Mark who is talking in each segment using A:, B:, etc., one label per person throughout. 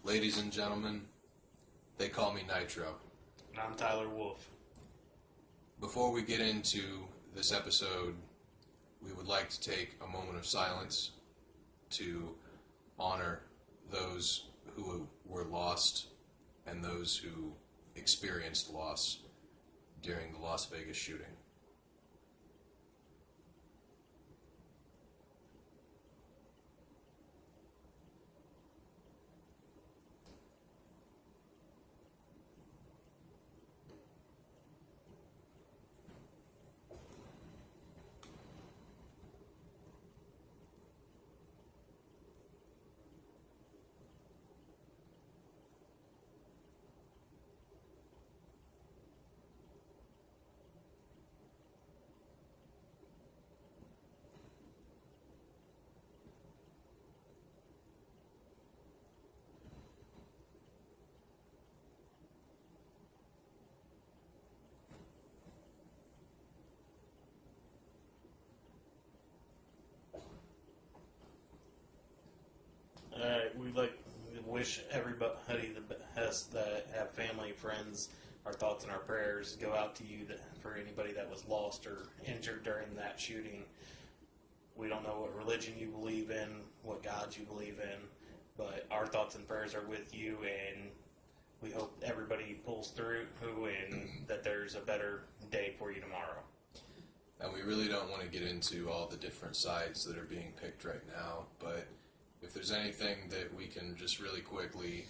A: Ladies and gentlemen, they call me Nitro.
B: And I'm Tyler Wolf.
A: Before we get into this episode, we would like to take a moment of silence to honor those who were lost and those who experienced loss during the Las Vegas shooting.
B: We'd like to wish everybody the best that have family, friends. Our thoughts and our prayers go out to you for anybody that was lost or injured during that shooting. We don't know what religion you believe in, what God you believe in, but our thoughts and prayers are with you, and we hope everybody pulls through and that there's a better day for you tomorrow.
A: And we really don't want to get into all the different sides that are being picked right now, but if there's anything that we can just really quickly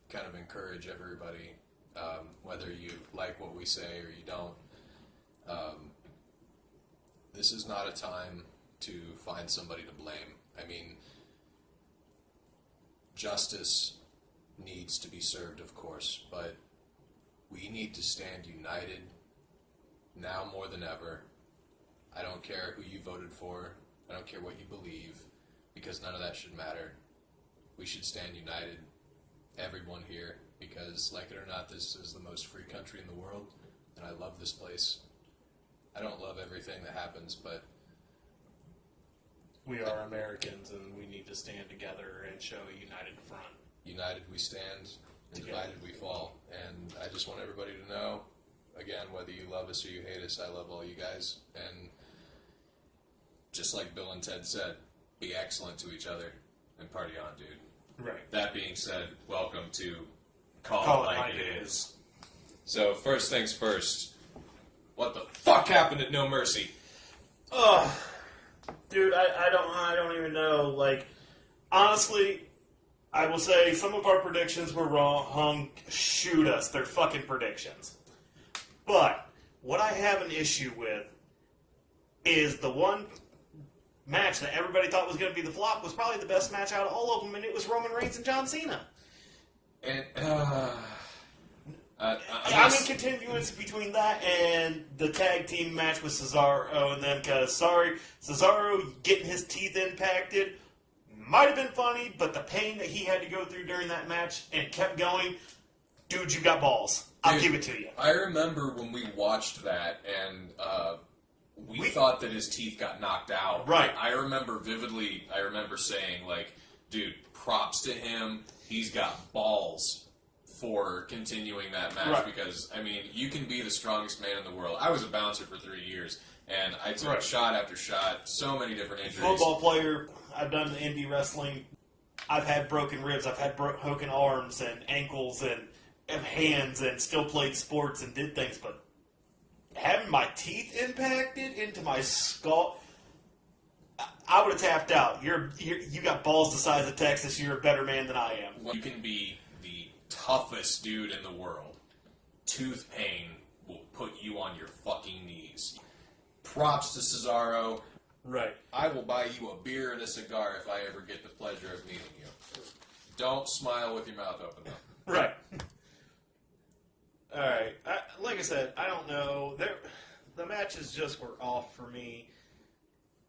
A: kind of encourage everybody, whether you like what we say or you don't, this is not a time to find somebody to blame. I mean, justice needs to be served, of course, but we need to stand united now more than ever. I don't care who you voted for. I don't care what you believe, because none of that should matter. We should stand united, everyone here, because, like it or not, this is the most free country in the world, and I love this place. I don't love everything that happens, but
B: we are Americans, and we need to stand together and show a united front.
A: United we stand, and
B: Together.
A: divided we fall. And I just want everybody to know, again, whether you love us or you hate us, I love all you guys. And just like Bill and Ted said, be excellent to each other and party on, dude.
B: Right.
A: That being said, welcome to Call It Like It Is. So, first things first, what the fuck happened at No Mercy?
B: Ugh. Dude, I don't even know. Like, honestly, I will say some of our predictions were wrong. Shoot us. They're fucking predictions. But what I have an issue with is the one match that everybody thought was going to be the flop was probably the best match out of all of them, and it was Roman Reigns and John Cena.
A: And,
B: I'm in continuance between that and the tag team match with Cesaro and them, because, sorry, Cesaro getting his teeth impacted might have been funny, but the pain that he had to go through during that match and kept going, dude, you got balls. I'll give it to you.
A: I remember when we watched that, and we thought that his teeth got knocked out.
B: Right.
A: I remember vividly, saying, like, dude, props to him. He's got balls for continuing that match,
B: right.
A: Because, I mean, you can be the strongest man in the world. I was a bouncer for 3 years, and I took
B: right.
A: shot after shot, so many different injuries.
B: Football player, I've done the indie wrestling. I've had broken ribs, I've had broken arms and ankles and hands, and still played sports and did things, but having my teeth impacted into my skull, I would have tapped out. You got balls the size of Texas. You're a better man than I am.
A: You can be the toughest dude in the world. Tooth pain will put you on your fucking knees. Props to Cesaro.
B: Right.
A: I will buy you a beer and a cigar if I ever get the pleasure of meeting you. Don't smile with your mouth open, though.
B: Right. All right. Like I said, I don't know. The matches just were off for me.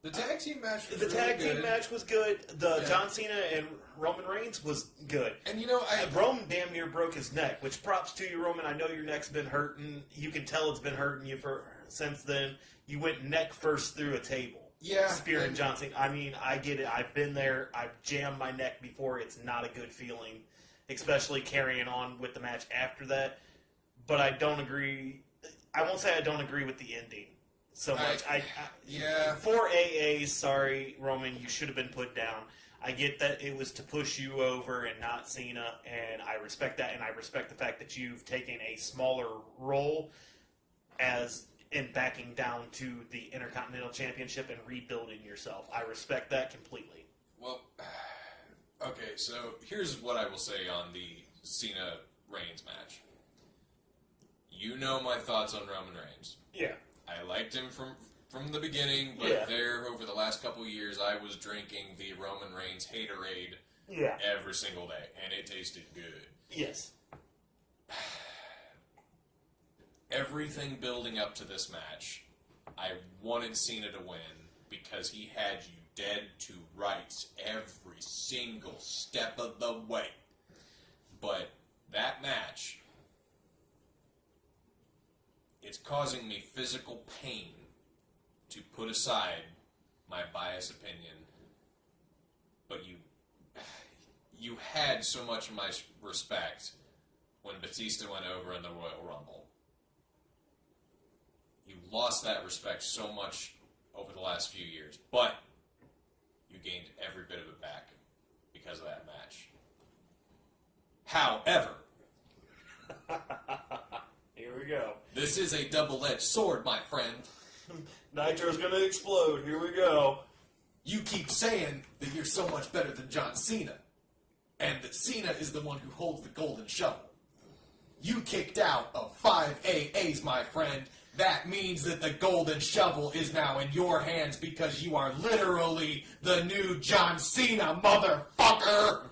A: The tag team match was
B: The
A: really
B: tag
A: good.
B: team match was good. The John Cena and Roman Reigns was good.
A: And you know,
B: Roman damn near broke his neck, which props to you, Roman. I know your neck's been hurting. You can tell it's been hurting you since then. You went neck first through a table.
A: Yeah.
B: Spearing John Cena. I mean, I get it. I've been there. I've jammed my neck before. It's not a good feeling. especially carrying on with the match after that. But I don't agree. I won't say I don't agree with the ending so much.
A: Yeah.
B: 4 AAs, sorry, Roman, you should have been put down. I get that it was to push you over and not Cena, and I respect that, and I respect the fact that you've taken a smaller role as in backing down to the Intercontinental Championship and rebuilding yourself. I respect that completely.
A: Well, okay, so here's what I will say on the Cena-Reigns match. You know my thoughts on Roman Reigns.
B: Yeah.
A: I liked him from the beginning, but there, over the last couple of years, I was drinking the Roman Reigns haterade every single day, and it tasted good.
B: Yes.
A: Everything building up to this match, I wanted Cena to win because he had you dead to rights every single step of the way. But that match, it's causing me physical pain to put aside my biased opinion. But you had so much of my respect when Batista went over in the Royal Rumble. You lost that respect so much over the last few years, but you gained every bit of it back because of that match. However,
B: here we go.
A: This is a double-edged sword, my friend.
B: Nitro's gonna explode. Here we go.
A: You keep saying that you're so much better than John Cena, and that Cena is the one who holds the golden shovel. You kicked out of 5 AAs, my friend. That means that the golden shovel is now in your hands because you are literally the new John Cena, motherfucker!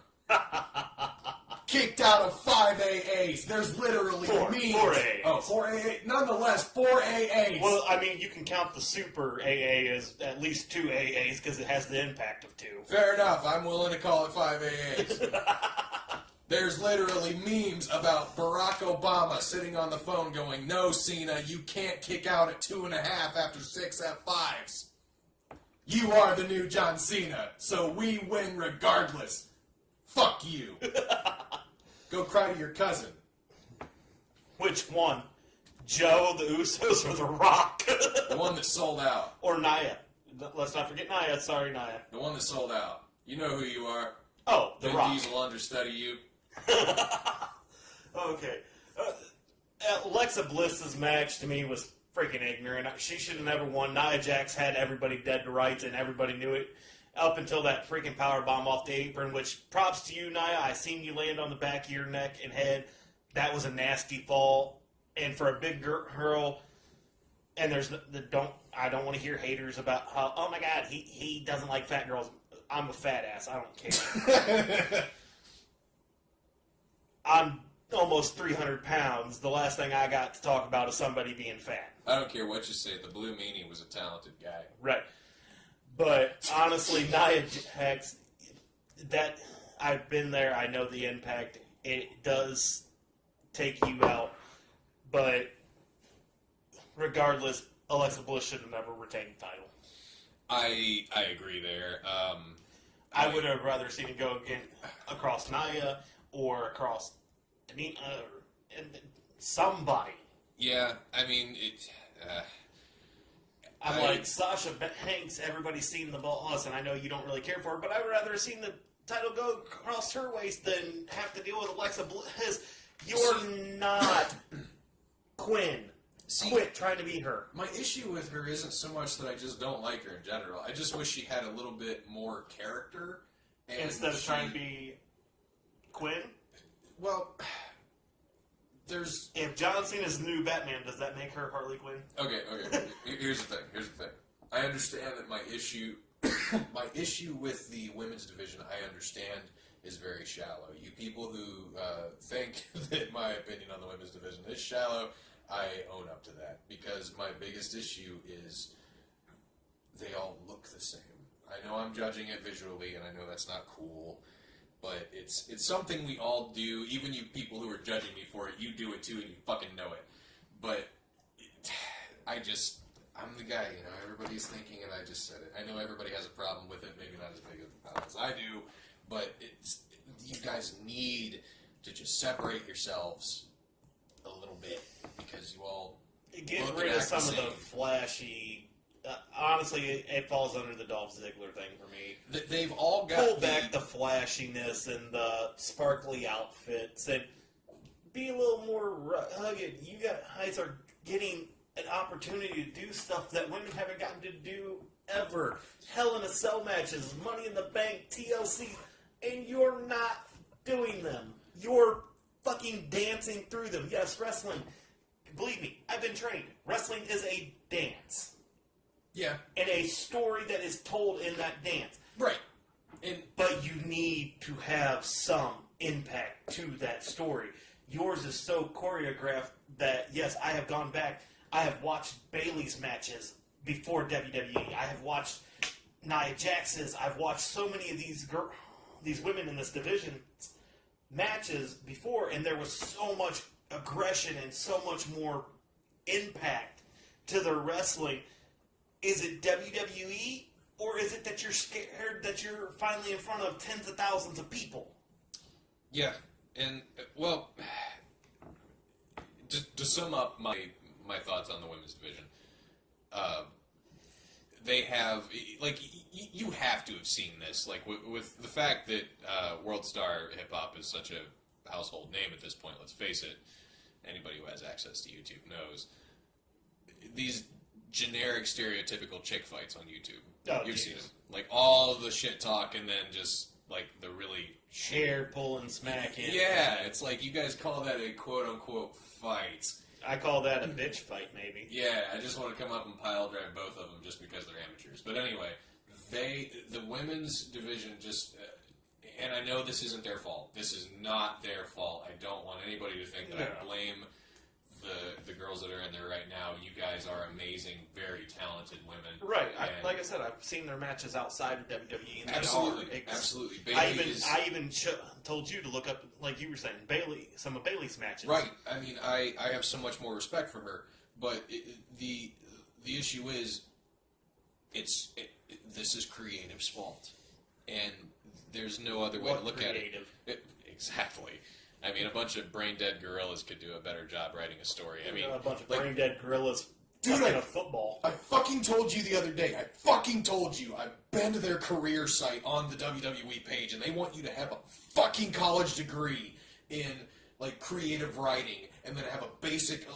A: Kicked out of 5 AAs. There's literally
B: 4 AAs.
A: Oh, 4 AAs. Nonetheless, 4 AAs.
B: Well, I mean, you can count the Super AA as at least 2 AAs because it has the impact of 2.
A: Fair enough. I'm willing to call it 5 AAs. There's literally memes about Barack Obama sitting on the phone going, "No, Cena, you can't kick out at 2.5 after 6 F5s. You are the new John Cena, so we win regardless. Fuck you." Go cry to your cousin.
B: Which one? Joe, the Usos, or The Rock?
A: The one that sold out.
B: Or Nia. Let's not forget Nia. Sorry, Nia.
A: The one that sold out. You know who you are.
B: Oh, The
A: Vin
B: Rock.
A: Diesel understudy you.
B: Okay. Alexa Bliss's match to me was freaking ignorant. She should have never won. Nia Jax had everybody dead to rights, and everybody knew it. Up until that freaking power bomb off the apron, which props to you, Nia. I seen you land on the back of your neck and head. That was a nasty fall. And for a big girl, and I don't want to hear haters about how, oh my God, he doesn't like fat girls. I'm a fat ass. I don't care. I'm almost 300 pounds. The last thing I got to talk about is somebody being fat.
A: I don't care what you say. The Blue Meanie was a talented guy.
B: Right. But honestly, Nia Jax, that I've been there. I know the impact. It does take you out. But regardless, Alexa Bliss should have never retained the title.
A: I agree there.
B: I would have rather seen it go again across Nia or across and somebody.
A: Yeah, I mean it.
B: I'm like, Sasha Banks, everybody's seen the boss, and I know you don't really care for her, but I would rather have seen the title go across her waist than have to deal with Alexa Bliss. You're not Quinn. Quit trying to be her.
A: My issue with her isn't so much that I just don't like her in general. I just wish she had a little bit more character. And
B: instead of trying to be Quinn?
A: Well, there's...
B: If John Cena's the new Batman, does that make her Harley Quinn?
A: Okay. Here's the thing. I understand that my issue with the women's division, I understand, is very shallow. You people who think that my opinion on the women's division is shallow, I own up to that. Because my biggest issue is they all look the same. I know I'm judging it visually, and I know that's not cool, but it's something we all do. Even you people who are judging me for it, you do it too, and you fucking know it. But I'm the guy, you know, everybody's thinking, and I just said it. I know everybody has a problem with it, maybe not as big as I do, but you guys need to just separate yourselves a little bit because you all
B: Get
A: look
B: rid
A: and
B: of
A: act
B: some
A: the
B: of the
A: same.
B: flashy. Honestly, it falls under the Dolph Ziggler thing for me.
A: They've all got
B: Pull back the flashiness and the sparkly outfits and be a little more rugged. You guys are getting an opportunity to do stuff that women haven't gotten to do ever. Hell in a Cell matches, Money in the Bank, TLC, and you're not doing them. You're fucking dancing through them. Yes, wrestling. Believe me, I've been trained. Wrestling is a dance.
A: Yeah.
B: And a story that is told in that dance.
A: Right.
B: But you need to have some impact to that story. Yours is so choreographed that, yes, I have gone back. I have watched Bayley's matches before WWE. I have watched Nia Jax's. I've watched so many of these women in this division matches before, and there was so much aggression and so much more impact to their wrestling. Is it WWE, or is it that you're scared that you're finally in front of tens of thousands of people?
A: Yeah, and well, to sum up my thoughts on the women's division, they have you have to have seen this, like with the fact that World Star Hip Hop is such a household name at this point. Let's face it, anybody who has access to YouTube knows these generic, stereotypical chick fights on YouTube.
B: Oh,
A: You've
B: geez.
A: seen them, like all the shit talk, and then just like the really
B: Hair pulling, smacking.
A: Yeah, it's like you guys call that a quote unquote fight.
B: I call that a bitch fight, maybe.
A: Yeah, I just want to come up and pile drive both of them just because they're amateurs. But anyway, the women's division just, and I know this isn't their fault. This is not their fault. I don't want anybody to think that I blame the girls that are in there right now. You guys are amazing, very talented women.
B: Right.
A: And
B: Like I said, I've seen their matches outside of WWE. And
A: absolutely,
B: they are
A: absolutely.
B: I even told you to look up, like you were saying, some of Bayley's matches.
A: Right. I mean, I have so much more respect for her, but the issue is, this is Creative's fault, and there's no other way to look at it. Exactly. I mean, a bunch of brain-dead gorillas could do a better job writing a story. I mean,
B: a bunch of brain-dead gorillas
A: Dude,
B: fucking a football.
A: I fucking told you the other day. I've been to their career site on the WWE page, and they want you to have a fucking college degree in, like, creative writing, and then have a basic,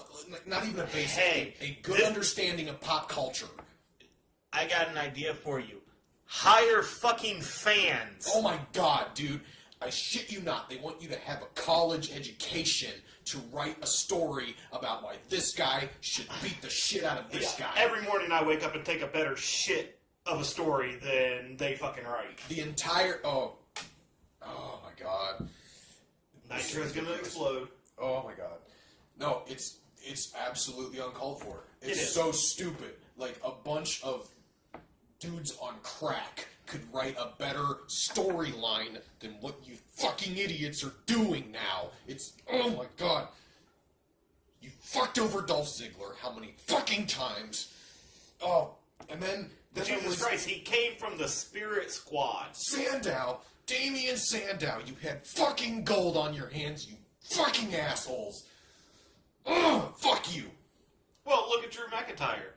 A: not even a basic, a good understanding of pop culture.
B: I got an idea for you. Hire fucking fans.
A: Oh my god, dude. I shit you not. They want you to have a college education to write a story about why this guy should beat the shit out of this guy.
B: Every morning I wake up and take a better shit of a story than they fucking write.
A: The entire... Oh my god.
B: Nitro's gonna explode.
A: Oh my god. No, it's absolutely uncalled for. It's
B: It is.
A: so stupid. Like, a bunch of dudes on crack could write a better storyline than what you fucking idiots are doing now. It's... Oh my god. You fucked over Dolph Ziggler how many fucking times? Oh, and then there
B: Jesus
A: was
B: Christ, he came from the Spirit Squad.
A: Sandow, Damian Sandow. You had fucking gold on your hands, you fucking assholes. Ugh, fuck you.
B: Well, look at Drew McIntyre.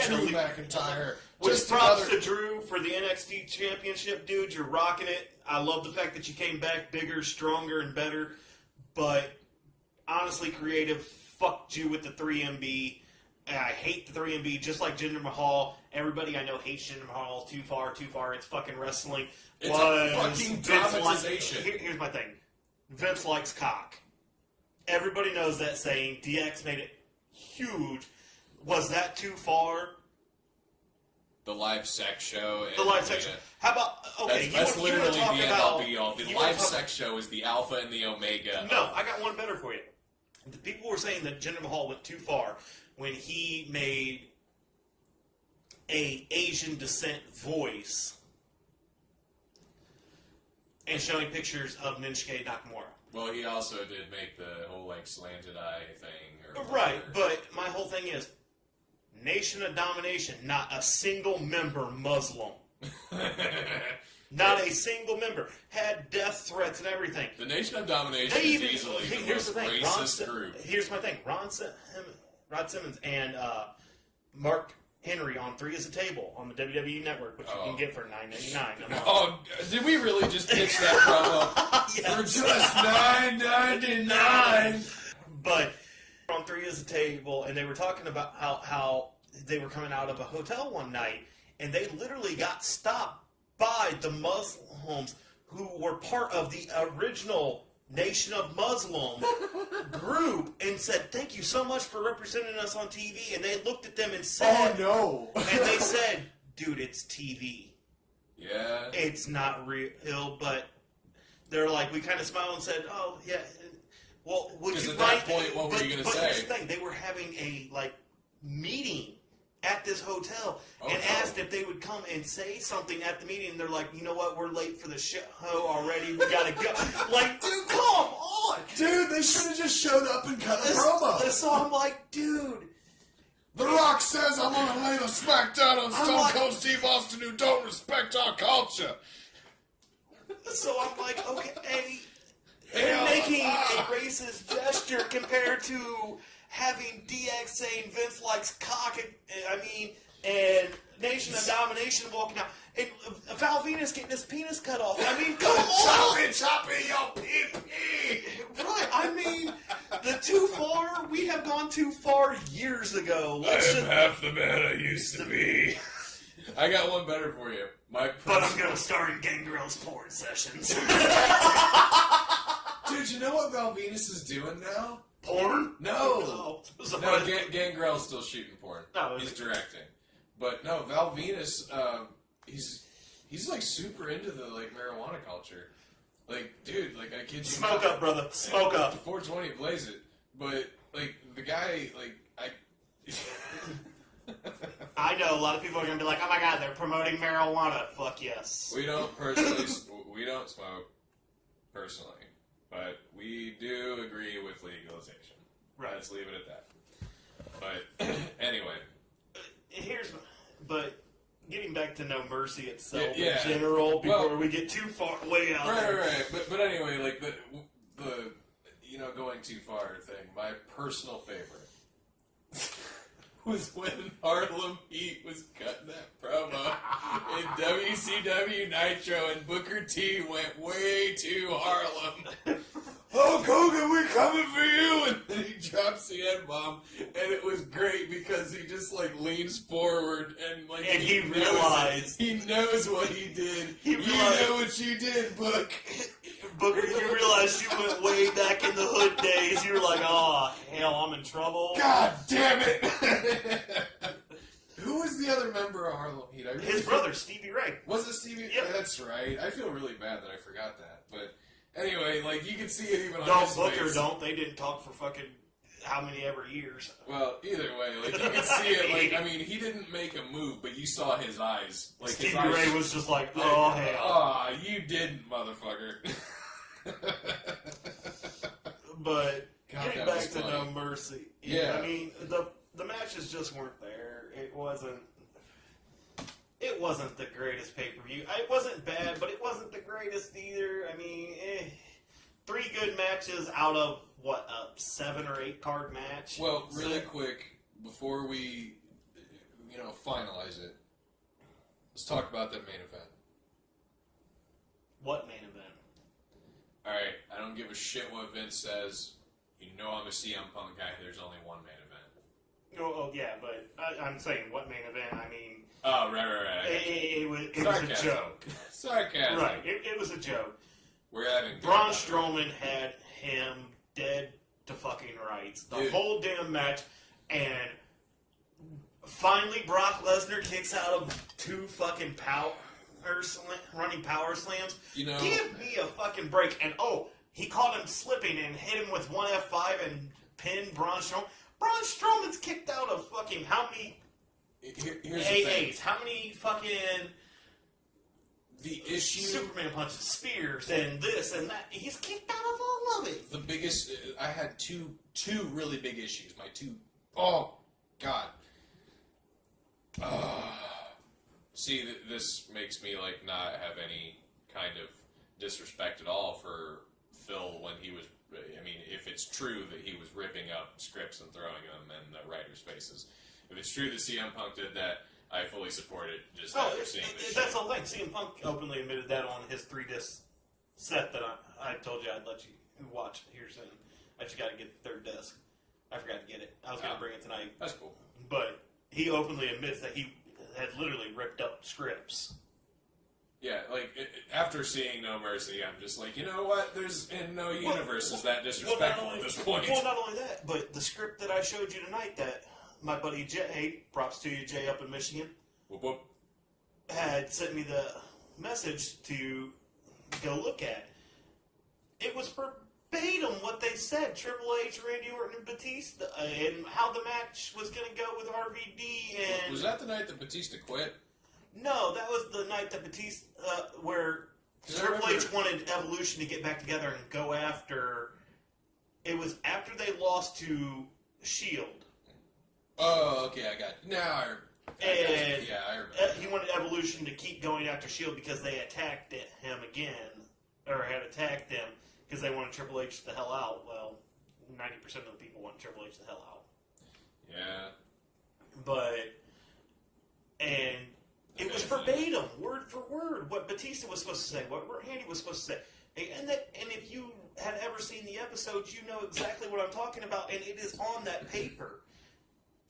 A: Drew McIntyre.
B: With
A: Just
B: props
A: another...
B: to Drew for the NXT Championship, dude. You're rocking it. I love the fact that you came back bigger, stronger, and better. But honestly, Creative fucked you with the 3MB. And I hate the 3MB, just like Jinder Mahal. Everybody I know hates Jinder Mahal. Too far, too far. It's fucking wrestling.
A: It's a fucking dramatization.
B: Here's my thing. Vince likes cock. Everybody knows that saying. DX made it huge. Was that too far?
A: The live sex show.
B: The live sex show. How about... Okay,
A: that's literally the end all be all. The live
B: sex
A: sex show is the alpha and the omega.
B: No, I got one better for you. The people were saying that Jinder Mahal went too far when he made a Asian descent voice and showing pictures of Shinsuke Nakamura.
A: Well, he also did make the whole, like, slanted eye thing.
B: Right, but my whole thing is, Nation of Domination, not a single member Muslim. Not a single member had death threats and everything.
A: The Nation of Domination
B: They
A: is
B: even,
A: easily the
B: here's
A: most
B: the thing.
A: racist group.
B: Here's my thing. Rod Simmons and Mark Henry on Three is a Table on the WWE Network, which you can get for $9.99 a month.
A: Oh, did we really just pitch that promo?
B: Yes.
A: For just $9.99.
B: But on Three is a Table, and they were talking about how they were coming out of a hotel one night, and they literally got stopped by the Muslims who were part of the original Nation of Muslim group and said, "Thank you so much for representing us on TV." And they looked at them and said,
A: "Oh no!"
B: And they said, "Dude, it's TV.
A: Yeah,
B: it's not real." But they're like, we kind of smiled and said, "Oh yeah." Well, would you
A: at that point, what were you going to say?
B: But here's the thing: they were having a meeting at this hotel and asked if they would come and say something at the meeting. And they're like, "You know what? We're late for the show already. We gotta go." Like, dude, come on,
A: dude. They should have just showed up and cut a promo.
B: So I'm like, dude.
A: The Rock says I'm gonna lay the smackdown on Stone Cold Steve Austin, who don't respect our culture.
B: So I'm like, okay, they're making a racist gesture compared to having DX saying Vince likes cock, and Nation of Domination walking out, and Val Venus getting his penis cut off. I mean, come on!
A: Choppy, your pee-pee!
B: Right, we have gone too far years ago.
A: I'm half the man I used to be. I got one better for you.
B: But I'm gonna start in Gangrel's porn sessions.
A: Dude, you know what Val Venus is doing now?
B: Porn?
A: No, Gangrel's still shooting porn.
B: No,
A: he's directing. But no, Val Venus, he's like super into the marijuana culture. Like, dude, I kid you.
B: Smoke up, brother. Smoke up.
A: 420 blaze it. But the guy,
B: I know a lot of people are gonna be like, "Oh my god, they're promoting marijuana." Fuck yes.
A: We don't smoke personally. But we do agree with legalization.
B: Right.
A: Let's leave it at that. But anyway.
B: But getting back to No Mercy itself
A: in
B: general, before we get too far way out there.
A: Right. But anyway, the going too far thing, my personal favorite was when Harlem Heat was cutting that promo in WCW Nitro, and Booker T went way too Harlem. Hulk Hogan, we're coming for you! And then he drops the N-bomb, and it was great because he just leans forward and
B: he realized
A: he knows what he did. You know what you did,
B: Booker, you realized you went way back in the hood days. You were like, "Oh hell, I'm in trouble."
A: God damn it! Who was the other member of Harlem Heat?
B: His brother, Stevie Ray.
A: Was it Stevie?
B: Yep.
A: That's right. I feel really bad that I forgot that. But anyway, you can see it even on
B: No,
A: his
B: Booker
A: face.
B: don't. They didn't talk for fucking how many ever years.
A: Well, either way, you can see it. He didn't make a move, but you saw his eyes.
B: Stevie Ray was just like, "Oh hell."
A: Ah, you didn't, motherfucker.
B: But
A: God,
B: getting back to No Mercy,
A: yeah.
B: The matches just weren't there. It wasn't the greatest pay-per-view. It wasn't bad, but it wasn't the greatest either. 3 good matches out of a 7 or 8 card match.
A: Well, really quick before we, finalize it, let's talk about that main event.
B: What main event?
A: Alright, I don't give a shit what Vince says. You know I'm a CM Punk guy. There's only one main event.
B: Oh yeah, but I'm saying what main event?
A: Oh, right.
B: It was a joke.
A: Sarcasm.
B: Right, it was a joke.
A: We're having
B: Braun Strowman had him dead to fucking rights. The whole damn match, and finally Brock Lesnar kicks out of 2 fucking running power slams. Give me a fucking break. And he caught him slipping and hit him with 1 F5 and pinned Braun Strowman. Braun Strowman's kicked out of fucking how many AAs? How many fucking
A: the issue?
B: Superman punches, spears, and this and that. He's kicked out of all of it.
A: The biggest, I had two really big issues. My 2, oh God. See, this makes me not have any kind of disrespect at all for Phil when he was. I mean, if it's true that he was ripping up scripts and throwing them in the writers' faces, if it's true that CM Punk did that, I fully support it. Just after seeing this.
B: That's the thing. CM Punk openly admitted that on his 3-disc set that I told you I'd let you watch here soon. I just got to get the 3rd disc. I forgot to get it. I was going to bring it tonight.
A: That's cool.
B: But he openly admits that he had literally ripped up scripts.
A: Yeah, like, after seeing No Mercy, I'm just like, you know what? There's, in no universe is that disrespectful at this point.
B: Well, not only that, but the script that I showed you tonight that my buddy Jay, props to you, Jay, up in Michigan,
A: Whoop, whoop.
B: had sent me the message to go look at. It was verbatim what they said. Triple H, Randy Orton, and Batista, and how the match was going to go with RVD. And
A: Was that the night that Batista quit?
B: no, that was the night that Batista, where Triple H wanted Evolution to get back together and go after. It was after they lost to Shield.
A: Oh, okay, I got it. Now I remember.
B: He wanted Evolution to keep going after Shield because they attacked him again, or had attacked him because they wanted Triple H the hell out. Well, 90% of the people want Triple H the hell out.
A: Yeah.
B: And it was verbatim, word for word, what Batista was supposed to say, what Randy was supposed to say. And if you had ever seen the episodes, you know exactly what I'm talking about, and it is on that paper.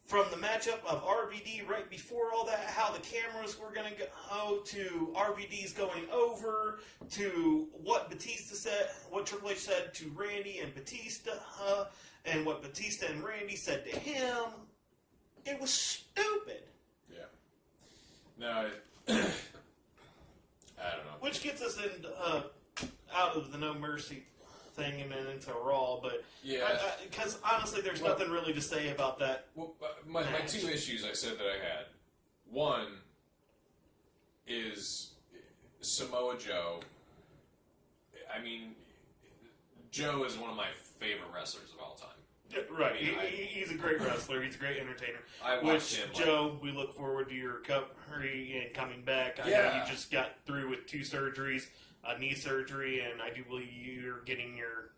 B: From the matchup of RVD right before all that, how the cameras were going to go, to RVD's going over, to what Batista said, what Triple H said to Randy and Batista, and what Batista and Randy said to him. It was stupid.
A: Yeah. No, I don't know.
B: Which gets us out of the No Mercy thing and then into Raw, but
A: yeah,
B: because honestly, there's nothing really to say about that.
A: Well, my 2 issues I said that I had. One is Samoa Joe. I mean, Joe is one of my favorite wrestlers of all time.
B: Right, he's a great wrestler. He's a great entertainer.
A: I watched him.
B: Joe, we look forward to your recovery and coming back. I know you just got through with 2 surgeries, a knee surgery, and I do believe you're getting your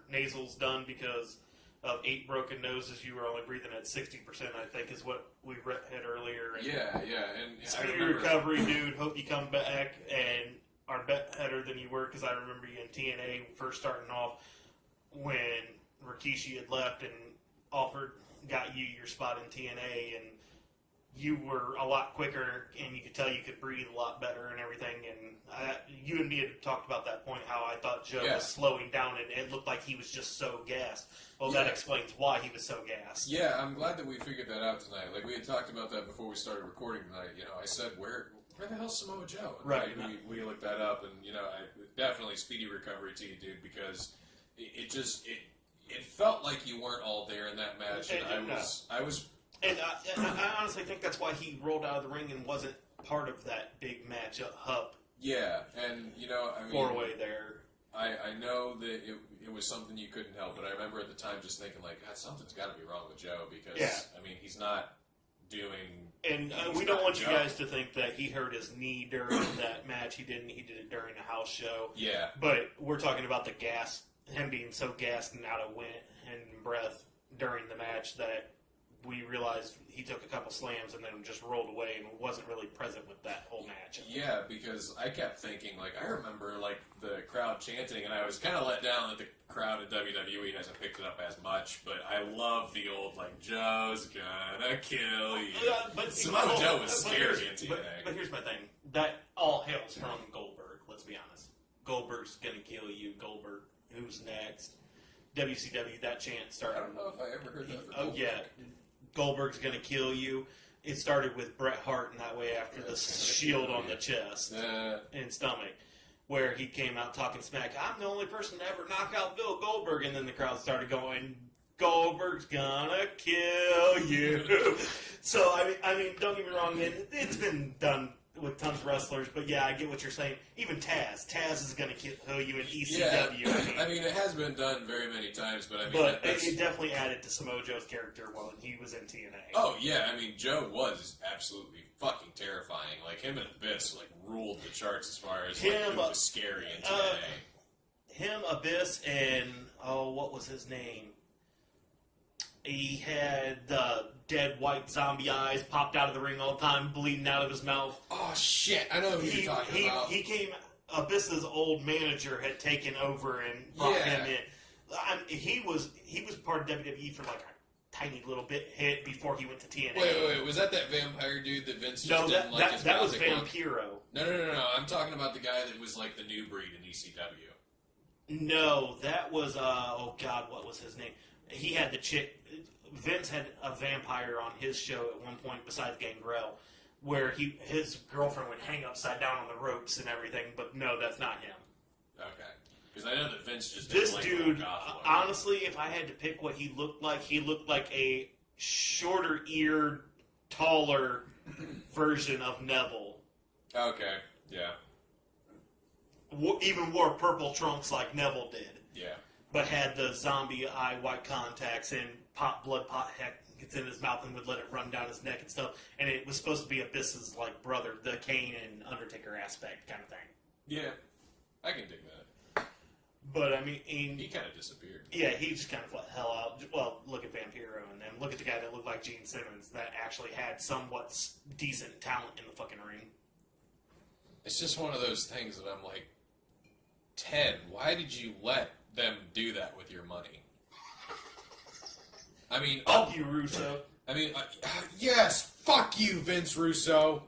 B: nasals done because of 8 broken noses. You were only breathing at 60%, I think, is what we had earlier. And
A: yeah, and
B: speedy recovery, dude. Hope you come back and are better than you were, because I remember you in TNA first starting off when Rikishi had left and got you your spot in TNA, and you were a lot quicker, and you could tell you could breathe a lot better and everything. And you and me had talked about that point, how I thought Joe was slowing down, and it looked like he was just so gassed. Well, that explains why he was so gassed.
A: Yeah, I'm glad that we figured that out tonight. Like, we had talked about that before we started recording tonight. You know, I said, where the hell's Samoa Joe? And
B: right.
A: We looked that up, and, you know, definitely speedy recovery to you, dude, because it felt like you weren't all there in that match, and I was.
B: And I honestly think that's why he rolled out of the ring and wasn't part of that big match at Hub.
A: Yeah, and, you know, I mean,
B: 4-way there.
A: I know that it was something you couldn't help, but I remember at the time just thinking, like, God, something's got to be wrong with Joe, because, I mean, he's not doing...
B: And we don't want you guys to think that he hurt his knee during that match. He didn't. He did it during the house show.
A: Yeah.
B: But we're talking about the gas, him being so gassed and out of wind and breath during the match that we realized he took a couple slams and then just rolled away and wasn't really present with that whole match.
A: Yeah, because I kept thinking, like, I remember, like, the crowd chanting, and I was kind of let down that the crowd at WWE hasn't picked it up as much, but I love the old, like, Joe's gonna kill you.
B: But
A: Samoa Joe was scary in TNA.
B: But here's my thing. That all hails from Goldberg, let's be honest. Goldberg's gonna kill you. Goldberg, who's next? WCW, that chant started.
A: I don't know if I ever heard that from
B: Goldberg. Yeah. Goldberg's going to kill you. It started with Bret Hart in that way after the shield on the chest and stomach, where he came out talking smack. I'm the only person to ever knock out Bill Goldberg, and then the crowd started going, Goldberg's gonna kill you. So I mean, don't get me wrong, it's been done with tons of wrestlers. But yeah, I get what you're saying. Even Taz is going to kill you in ECW.
A: Yeah, I mean, it has been done very many times, but I mean,
B: but it definitely added to Samoa Joe's character when he was in TNA.
A: Oh yeah, I mean, Joe was absolutely fucking terrifying. Like him and Abyss like ruled the charts as far as like, who was scary in TNA.
B: Him, Abyss, and what was his name? He had the dead white zombie eyes, popped out of the ring all the time, bleeding out of his mouth.
A: Oh shit! I know who you're talking about.
B: He came. Abyss's old manager had taken over and brought him in. He was part of WWE for like a tiny little bit before he went to TNA.
A: Wait! Was that vampire dude that Vince just didn't like his
B: that was
A: gothic
B: Vampiro.
A: look? No. I'm talking about the guy that was like the new breed in ECW.
B: No, that was oh god, what was his name? He had the chick. Vince had a vampire on his show at one point besides Gangrel, where his girlfriend would hang upside down on the ropes and everything. But no, that's not him.
A: Okay, because I know that Vince just
B: this
A: didn't
B: dude.
A: Like
B: Honestly, if I had to pick what he looked like a shorter-eared, taller version of Neville.
A: Okay, yeah.
B: Even wore purple trunks like Neville did.
A: Yeah.
B: But had the zombie eye white contacts and blood pot heck gets in his mouth and would let it run down his neck and stuff. And it was supposed to be Abyss's like brother, the Kane and Undertaker aspect kind of thing.
A: Yeah, I can dig that.
B: But I mean,
A: he kind of disappeared.
B: Yeah, he just kind of let hell out. Well, look at Vampiro, and then look at the guy that looked like Gene Simmons that actually had somewhat decent talent in the fucking ring.
A: It's just one of those things that I'm like, Ted, why did you let them do that with your money? I mean,
B: fuck you, Russo.
A: I mean, yes, fuck you, Vince Russo.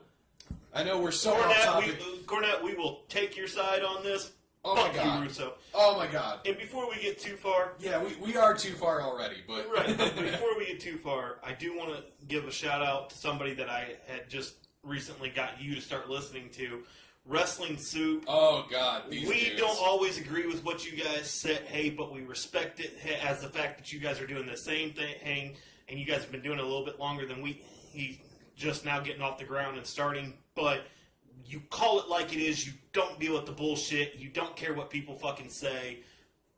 A: I know we're so off topic.
B: Cornette, we will take your side on this.
A: Oh
B: fuck
A: my god,
B: you, Russo.
A: Oh my god.
B: And before we get too far,
A: yeah, we are too far already, but
B: right. But before we get too far, I do want to give a shout out to somebody that I had just recently got you to start listening to. Wrestling Soup.
A: Oh God, we
B: dudes. Don't always agree with what you guys said, but we respect it as the fact that you guys are doing the same thing, and you guys have been doing it a little bit longer than we. He's just now getting off the ground and starting, but you call it like it is. You don't deal with the bullshit. You don't care what people fucking say.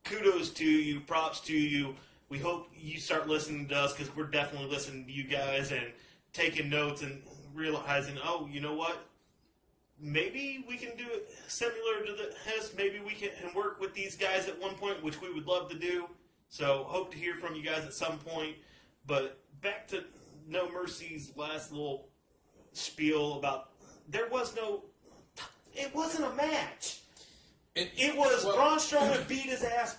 B: Kudos to you. Props to you. We hope you start listening to us because we're definitely listening to you guys and taking notes and realizing, oh, you know what? Maybe we can do it similar to the Hess. Maybe we can work with these guys at one point, which we would love to do. So hope to hear from you guys at some point. But back to No Mercy's last little spiel about it wasn't a match. It was Braun Strowman beat his ass,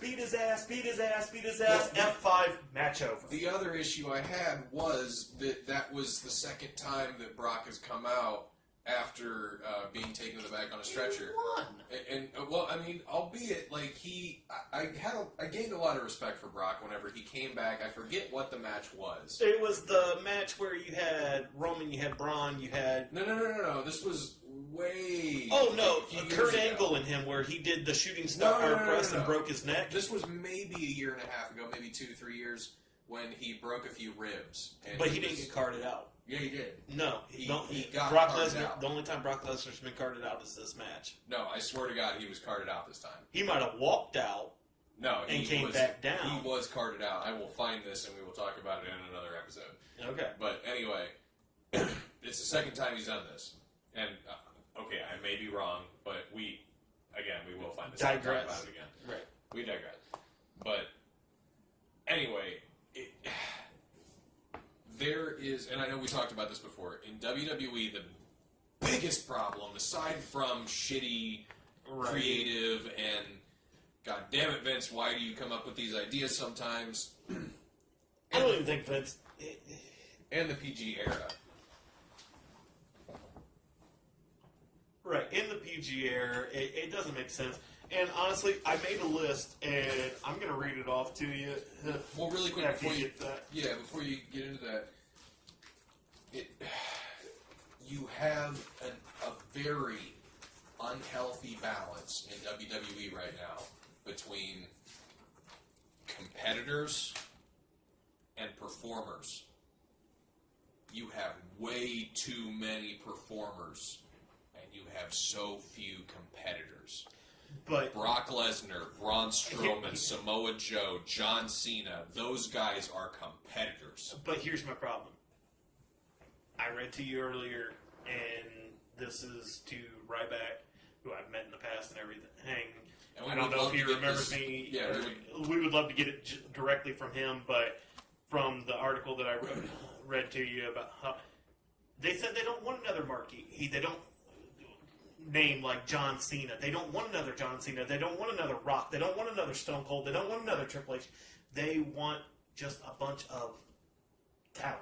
B: F5, match over.
A: The other issue I had was that was the second time that Brock has come out after being taken to the back on a stretcher. And well, I mean, albeit like I gained a lot of respect for Brock whenever he came back. I forget what the match was.
B: It was the match where you had Roman, you had Braun, you had
A: no. This was way.
B: Oh no, Kurt Angle and him where he did the shooting star press and broke his neck.
A: This was maybe a year and a half ago, maybe 2-3 years when he broke a few ribs.
B: But he didn't get carted out.
A: Yeah, he did.
B: No,
A: he got
B: Brock
A: carted
B: Lesnar.
A: out.
B: The only time Brock Lesnar's been carted out is this match.
A: No, I swear to God, he was carted out this time.
B: He might have walked out.
A: No,
B: and came back down.
A: He was carted out. I will find this and we will talk about it in another episode.
B: Okay.
A: But anyway, it's the second time he's done this, and okay, I may be wrong, but we will find this out and talk about it again.
B: Right.
A: We digress. But anyway. There is, and I know we talked about this before, in WWE, the biggest problem, aside from shitty, creative, and God damn it, Vince, why do you come up with these ideas sometimes?
B: I don't even think Vince...
A: And the PG era.
B: Right, in the PG era, it doesn't make sense. And honestly, I made a list, and I'm going to read it off to you.
A: Well, really quick, before you get into that, you have a very unhealthy balance in WWE right now between competitors and performers. You have way too many performers you have so few competitors.
B: But
A: Brock Lesnar, Braun Strowman, Samoa Joe, John Cena, those guys are competitors.
B: But here's my problem. I read to you earlier, and this is to Ryback, who I've met in the past and everything.
A: And we
B: I don't
A: would
B: know
A: love
B: if he
A: to get
B: remembers
A: this-
B: me.
A: Yeah,
B: we would love to get it directly from him, but from the article that I read to you about how they said they don't want another marquee. They don't name like John Cena. They don't want another John Cena. They don't want another Rock. They don't want another Stone Cold. They don't want another Triple H. They want just a bunch of talent.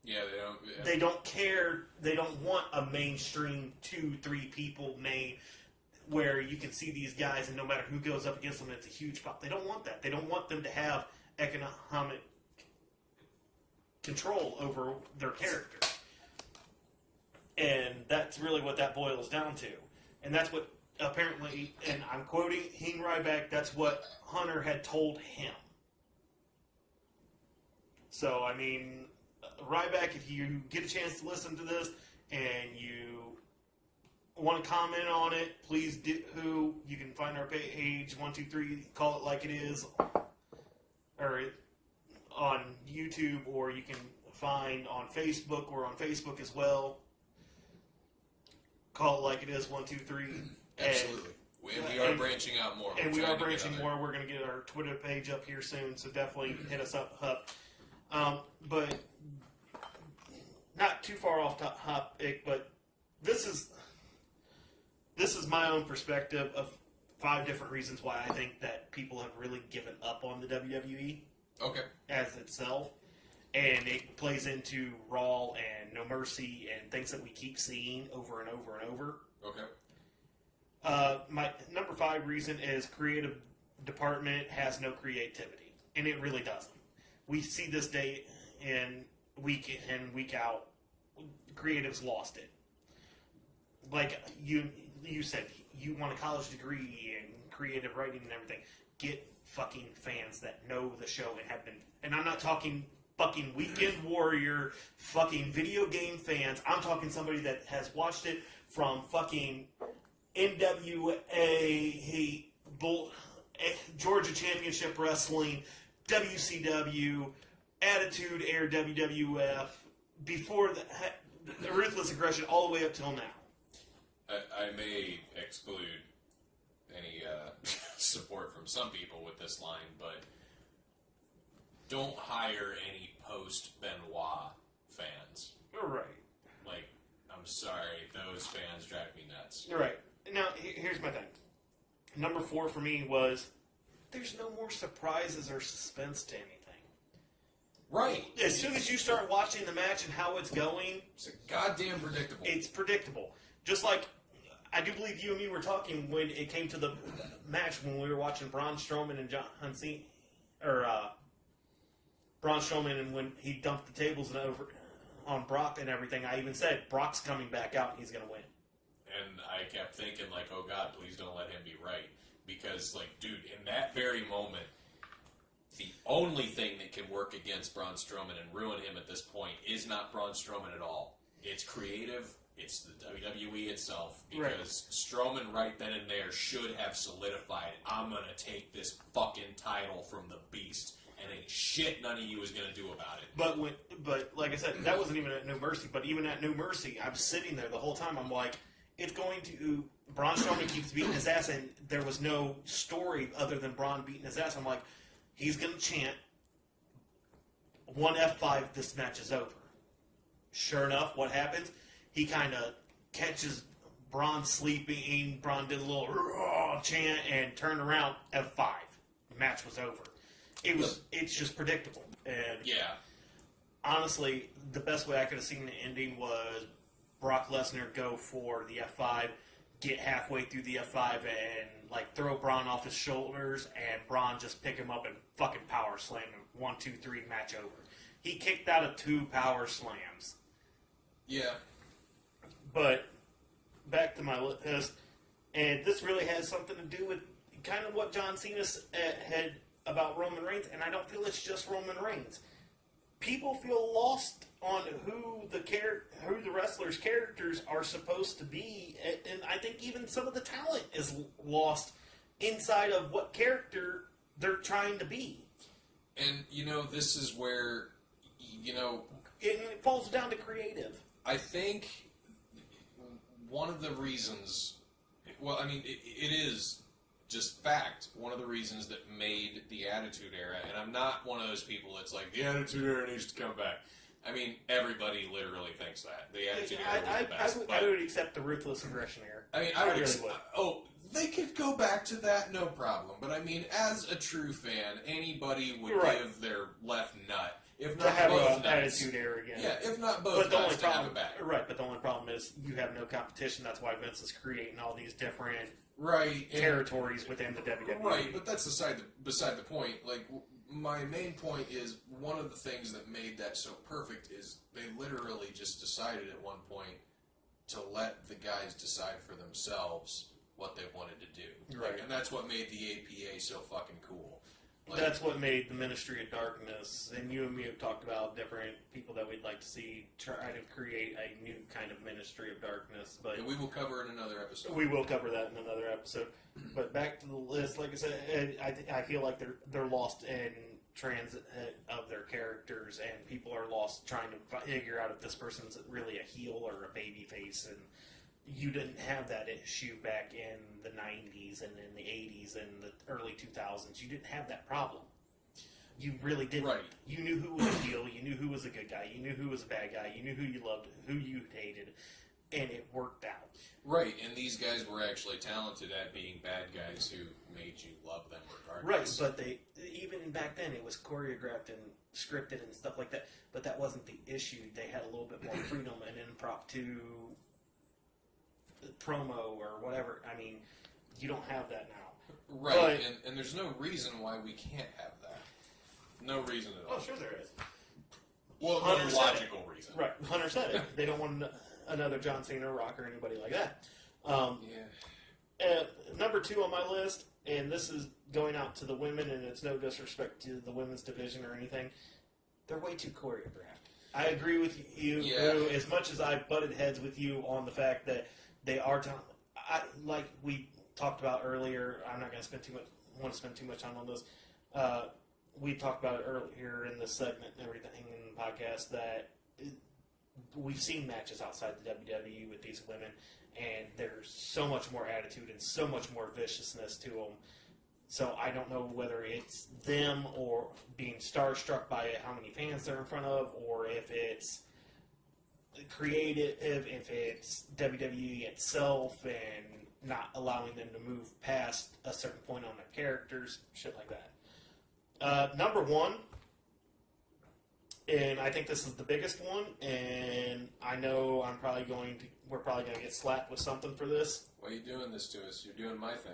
A: Yeah, they don't. Yeah.
B: They don't care. They don't want a mainstream 2-3 people main where you can see these guys and no matter who goes up against them, it's a huge pop. They don't want that. They don't want them to have economic control over their character. And that's really what that boils down to. And that's what apparently, and I'm quoting Hing Ryback, that's what Hunter had told him. So, I mean, Ryback, if you get a chance to listen to this and you want to comment on it, please do. You can find our page 123 Call It Like It Is, or on YouTube, or you can find on Facebook. We're on Facebook as well. Call It Like It Is 123.
A: Absolutely. And we are branching out more.
B: And we are branching more. We're going to get our Twitter page up here soon, so definitely hit us up. But not too far off topic, but this is my own perspective of 5 different reasons why I think that people have really given up on the WWE as itself. And it plays into Raw and No Mercy and things that we keep seeing over and over and over.
A: Okay.
B: My number 5 reason is creative department has no creativity. And it really doesn't. We see this day in week in, week out. Creatives lost it. Like you said, you want a college degree and creative writing and everything. Get fucking fans that know the show and have been. And I'm not talking fucking Weekend Warrior, fucking video game fans. I'm talking somebody that has watched it from fucking NWA, Georgia Championship Wrestling, WCW, Attitude Era WWF, before the Ruthless Aggression, all the way up till now.
A: I may exclude any support from some people with this line, but don't hire any post-Benoit fans.
B: Right.
A: Like, I'm sorry, those fans drive me nuts.
B: Right. Now, here's my thing. Number 4 for me was, there's no more surprises or suspense to anything.
A: Right.
B: As soon as you start watching the match and how it's going,
A: it's goddamn predictable.
B: It's predictable. Just like, I do believe you and me were talking when it came to the match when we were watching Braun Strowman and John Cena, or Braun Strowman, and when he dumped the tables over on Brock and everything, I even said, Brock's coming back out and he's going to win.
A: And I kept thinking, like, oh God, please don't let him be right. Because, like, dude, in that very moment, the only thing that can work against Braun Strowman and ruin him at this point is not Braun Strowman at all. It's creative. It's the WWE itself. Because Strowman right then and there should have solidified, I'm going to take this fucking title from the Beast. And ain't shit none of you is going to do about it.
B: But like I said, that wasn't even at No Mercy. But even at No Mercy, I'm sitting there the whole time. I'm like, it's going to... Braun Strowman keeps beating his ass, and there was no story other than Braun beating his ass. I'm like, he's going to chant, 1 F5, this match is over. Sure enough, what happens? He kind of catches Braun sleeping. Braun did a little chant and turned around, F5. The match was over. It's just predictable. And
A: yeah.
B: Honestly, the best way I could have seen the ending was Brock Lesnar go for the F5, get halfway through the F5 and like throw Braun off his shoulders, and Braun just pick him up and fucking power slam him. 1, 2, 3, match over. He kicked out of 2 power slams.
A: Yeah.
B: But back to my list, and this really has something to do with kind of what John Cena had about Roman Reigns, and I don't feel it's just Roman Reigns. people feel lost on who the wrestlers' characters are supposed to be, and I think even some of the talent is lost inside of what character they're trying to be.
A: And this is where
B: it falls down to creative.
A: I think one of the reasons, well, I mean, it is just fact, one of the reasons that made the Attitude Era, and I'm not one of those people that's like, the Attitude Era needs to come back. I mean, everybody literally thinks that. The Attitude Era was the best.
B: I would accept the Ruthless Aggression Era.
A: I mean, I really would. Oh, they could go back to that, no problem. But I mean, as a true fan, anybody would give their left nut, if not both nuts.
B: Attitude Era again.
A: Yeah, if not both nuts, to have it back.
B: Right, but the only problem is you have no competition. That's why Vince is creating all these different territories within the WWE.
A: Right, but that's beside the point. Like, my main point is one of the things that made that so perfect is they literally just decided at one point to let the guys decide for themselves what they wanted to do.
B: Right.
A: Like, and that's what made the APA so fucking cool. Like,
B: that's what made the Ministry of Darkness, and you and me have talked about different people that we'd like to see try to create a new kind of Ministry of Darkness. But
A: we will cover in another episode.
B: We will cover that in another episode. But back to the list, like I said, I feel like they're lost in transit of their characters, and people are lost trying to figure out if this person's really a heel or a baby face. And you didn't have that issue back in the 90s and in the 80s and the early 2000s. You didn't have that problem. You really didn't.
A: Right.
B: You knew who was a heel. You knew who was a good guy. You knew who was a bad guy. You knew who you loved, who you hated, and it worked out.
A: Right, and these guys were actually talented at being bad guys who made you love them
B: Right,
A: regardless.
B: but even back then it was choreographed and scripted and stuff like that. But that wasn't the issue. They had a little bit more freedom and impromptu promo or whatever. I mean, you don't have that now.
A: Right, and there's no reason why we can't have that. No reason at all.
B: Oh, sure there is.
A: Well, no logical reason.
B: Right, Hunter said it. They don't want another John Cena or Rock or anybody like that. Number 2 on my list, and this is going out to the women, and it's no disrespect to the women's division or anything, they're way too choreographed. I agree with you, Drew, as much as I butted heads with you on the fact that they are like we talked about earlier. I'm not going to want to spend too much time on this. We talked about it earlier in this segment and everything in the podcast that we've seen matches outside the WWE with these women, and there's so much more attitude and so much more viciousness to them. So I don't know whether it's them or being starstruck by how many fans they're in front of, or if it's creative, if it's WWE itself and not allowing them to move past a certain point on their characters, shit like that. Number 1, and I think this is the biggest one, and I know we're probably going to get slapped with something for this.
A: Why are you doing this to us? You're doing my thing.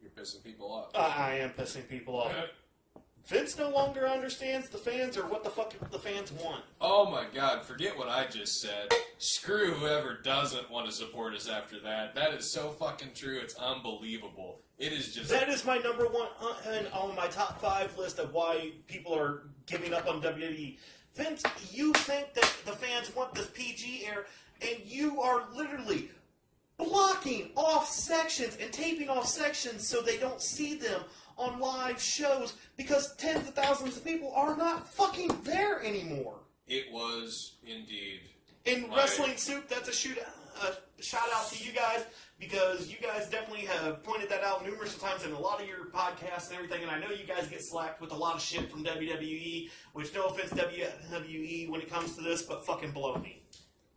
A: You're pissing people off.
B: I am pissing people off. Vince no longer understands the fans or what the fuck the fans want.
A: Oh my god, forget what I just said. Screw whoever doesn't want to support us after that. That is so fucking true, it's unbelievable. It is just...
B: That is my number 1 and on my top 5 list of why people are giving up on WWE. Vince, you think that the fans want this PG era, and you are literally blocking off sections and taping off sections so they don't see them on live shows because tens of thousands of people are not fucking there anymore.
A: It was indeed.
B: In Wrestling Soup, that's a shout out to you guys because you guys definitely have pointed that out numerous times in a lot of your podcasts and everything, and I know you guys get slapped with a lot of shit from WWE, which no offense WWE when it comes to this, but fucking blow me.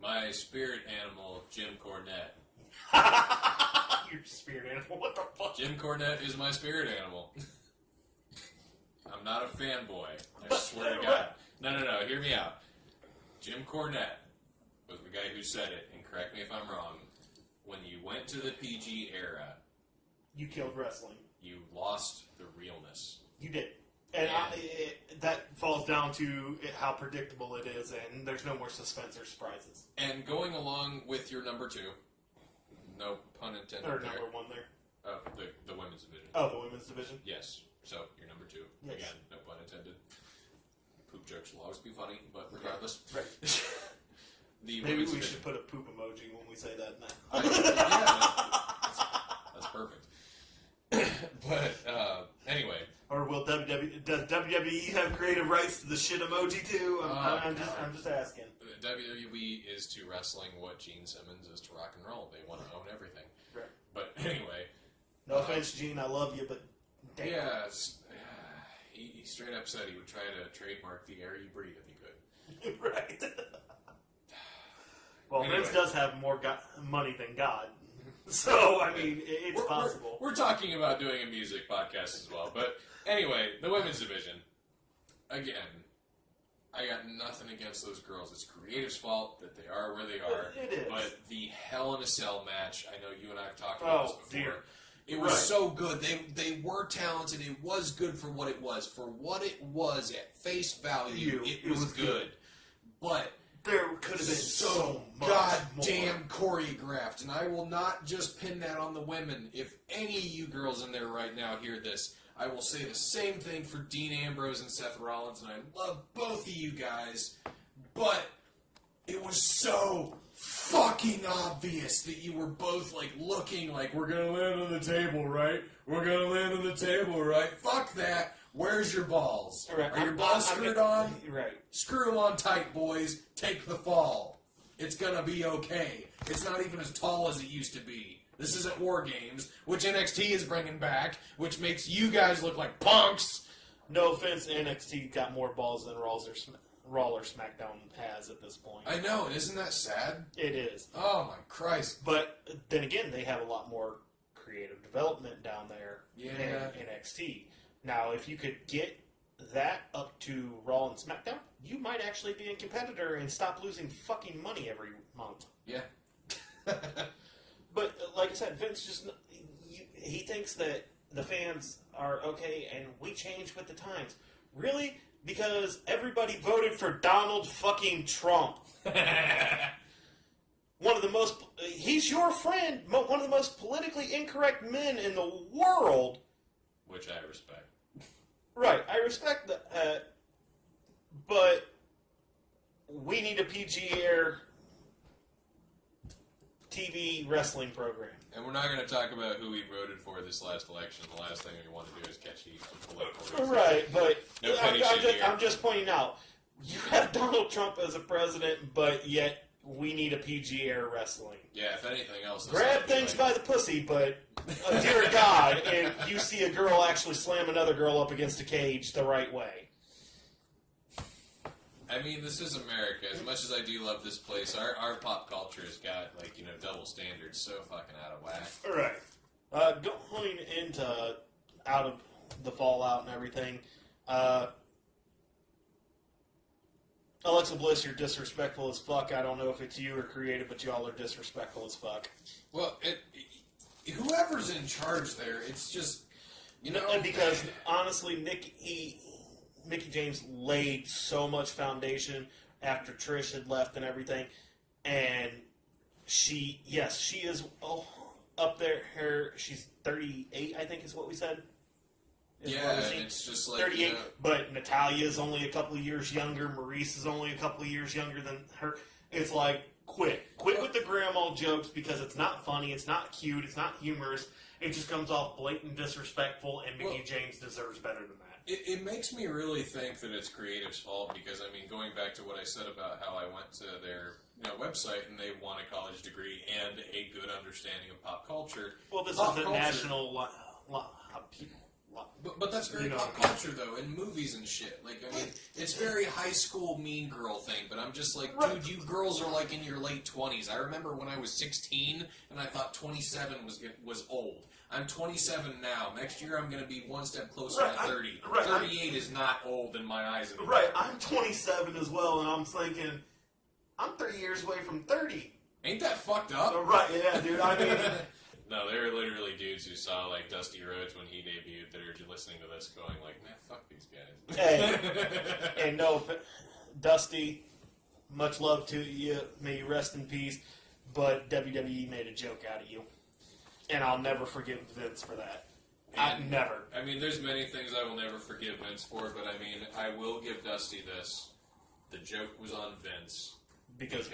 A: My spirit animal, Jim Cornette.
B: Your spirit animal, what the fuck?
A: Jim Cornette is my spirit animal. I'm not a fanboy. I swear to God. No, hear me out. Jim Cornette was the guy who said it, and correct me if I'm wrong, when you went to the PG era,
B: you killed wrestling.
A: You lost the realness.
B: You did. And that falls down to how predictable it is, and there's no more suspense or surprises.
A: And going along with your number 2, no pun intended
B: or
A: there.
B: number 1 there.
A: Oh, the women's division.
B: Oh, the women's division?
A: Yes. So, your number 2.
B: Yes.
A: Again, no pun intended. Poop jokes will always be funny, but regardless.
B: Right. Maybe we should put a poop emoji when we say that now.
A: That's perfect. But anyway.
B: Or will does WWE have creative rights to the shit emoji too? I'm just asking.
A: WWE is to wrestling what Gene Simmons is to rock and roll. They want to own everything.
B: Right.
A: But anyway.
B: No offense, Gene. I love you, but damn.
A: Yeah, he straight up said he would try to trademark the air you breathe if he could.
B: Right. Well, anyway. Vince does have more money than God. So, I mean, it's possible.
A: We're talking about doing a music podcast as well. But anyway, the women's division. Again, I got nothing against those girls. It's creative's fault that they are where they are.
B: It is.
A: But the Hell in a Cell match, I know you and I have talked about this before.
B: Dear.
A: It was so good. They were talented. It was good for what it was. For what it was at face value, it was good. But
B: there could have been so much
A: goddamn choreographed. And I will not just pin that on the women. If any of you girls in there right now hear this, I will say the same thing for Dean Ambrose and Seth Rollins. And I love both of you guys. But it was so fucking obvious that you were both like looking like we're gonna land on the table, right? We're gonna land on the table, right? Fuck that. Where's your balls?
B: Right.
A: Are your balls screwed on?
B: Right.
A: Screw them on tight, boys. Take the fall. It's gonna be okay. It's not even as tall as it used to be. This isn't War Games, which NXT is bringing back, which makes you guys look like punks.
B: No offense, NXT got more balls than Raw or SmackDown has at this point.
A: I know, and isn't that sad?
B: It is.
A: Oh my Christ.
B: But then again, they have a lot more creative development down there in NXT. Now, if you could get that up to Raw and SmackDown, you might actually be a competitor and stop losing fucking money every month.
A: Yeah.
B: But, like I said, Vince just, he thinks that the fans are okay and we change with the times. Really? Because everybody voted for Donald fucking Trump. He's your friend, one of the most politically incorrect men in the world.
A: Which I respect.
B: Right, I respect that. But we need a PG-air TV wrestling program.
A: And we're not going to talk about who we voted for this last election. The last thing we want to do is catch heat from political reasons.
B: Right, but
A: no
B: I'm just pointing out, you have Donald Trump as a president, but yet we need a PG-air wrestling.
A: Yeah, if anything else...
B: Grab things by the pussy, but, dear God, if you see a girl actually slam another girl up against a cage the right way.
A: I mean, this is America. As much as I do love this place, our pop culture has got, like, you know, double standards so fucking out of whack.
B: All right. Going into out of the fallout and everything, Alexa Bliss, you're disrespectful as fuck. I don't know if it's you or creative, but y'all are disrespectful as fuck.
A: Well, whoever's in charge there, it's just, you know...
B: And because, honestly, Mickey James laid so much foundation after Trish had left and everything, and she is up there. She's 38, I think is what we said.
A: Yeah, it's just like
B: 38. You know, but Natalia's only a couple of years younger. Maurice is only a couple of years younger than her. It's like quit with the grandma jokes because it's not funny, it's not cute, it's not humorous. It just comes off blatant disrespectful, and Mickey James deserves better than that.
A: It makes me really think that it's creative's fault because, I mean, going back to what I said about how I went to their website and they want a college degree and a good understanding of pop culture.
B: Well, this is a national...
A: But that's very pop culture, though, in movies and shit. Like, I mean, it's very high school mean girl thing, but I'm just like, dude, you girls are, like, in your late 20s. I remember when I was 16, and I thought 27 was old. I'm 27 now. Next year, I'm going to be one step closer to 30. 38 is not old in my eyes anymore.
B: Right, I'm 27 as well, and I'm thinking, I'm 3 years away from 30.
A: Ain't that fucked up?
B: Right, yeah, dude, I mean...
A: No, there are literally dudes who saw, like, Dusty Rhodes when he debuted that are just listening to this going, like, man, fuck these guys.
B: Hey, and no, Dusty, much love to you. May you rest in peace. But WWE made a joke out of you. And I'll never forgive Vince for that. Never.
A: I I mean, there's many things I will never forgive Vince for, but I mean, I will give Dusty this. The joke was on Vince.
B: Because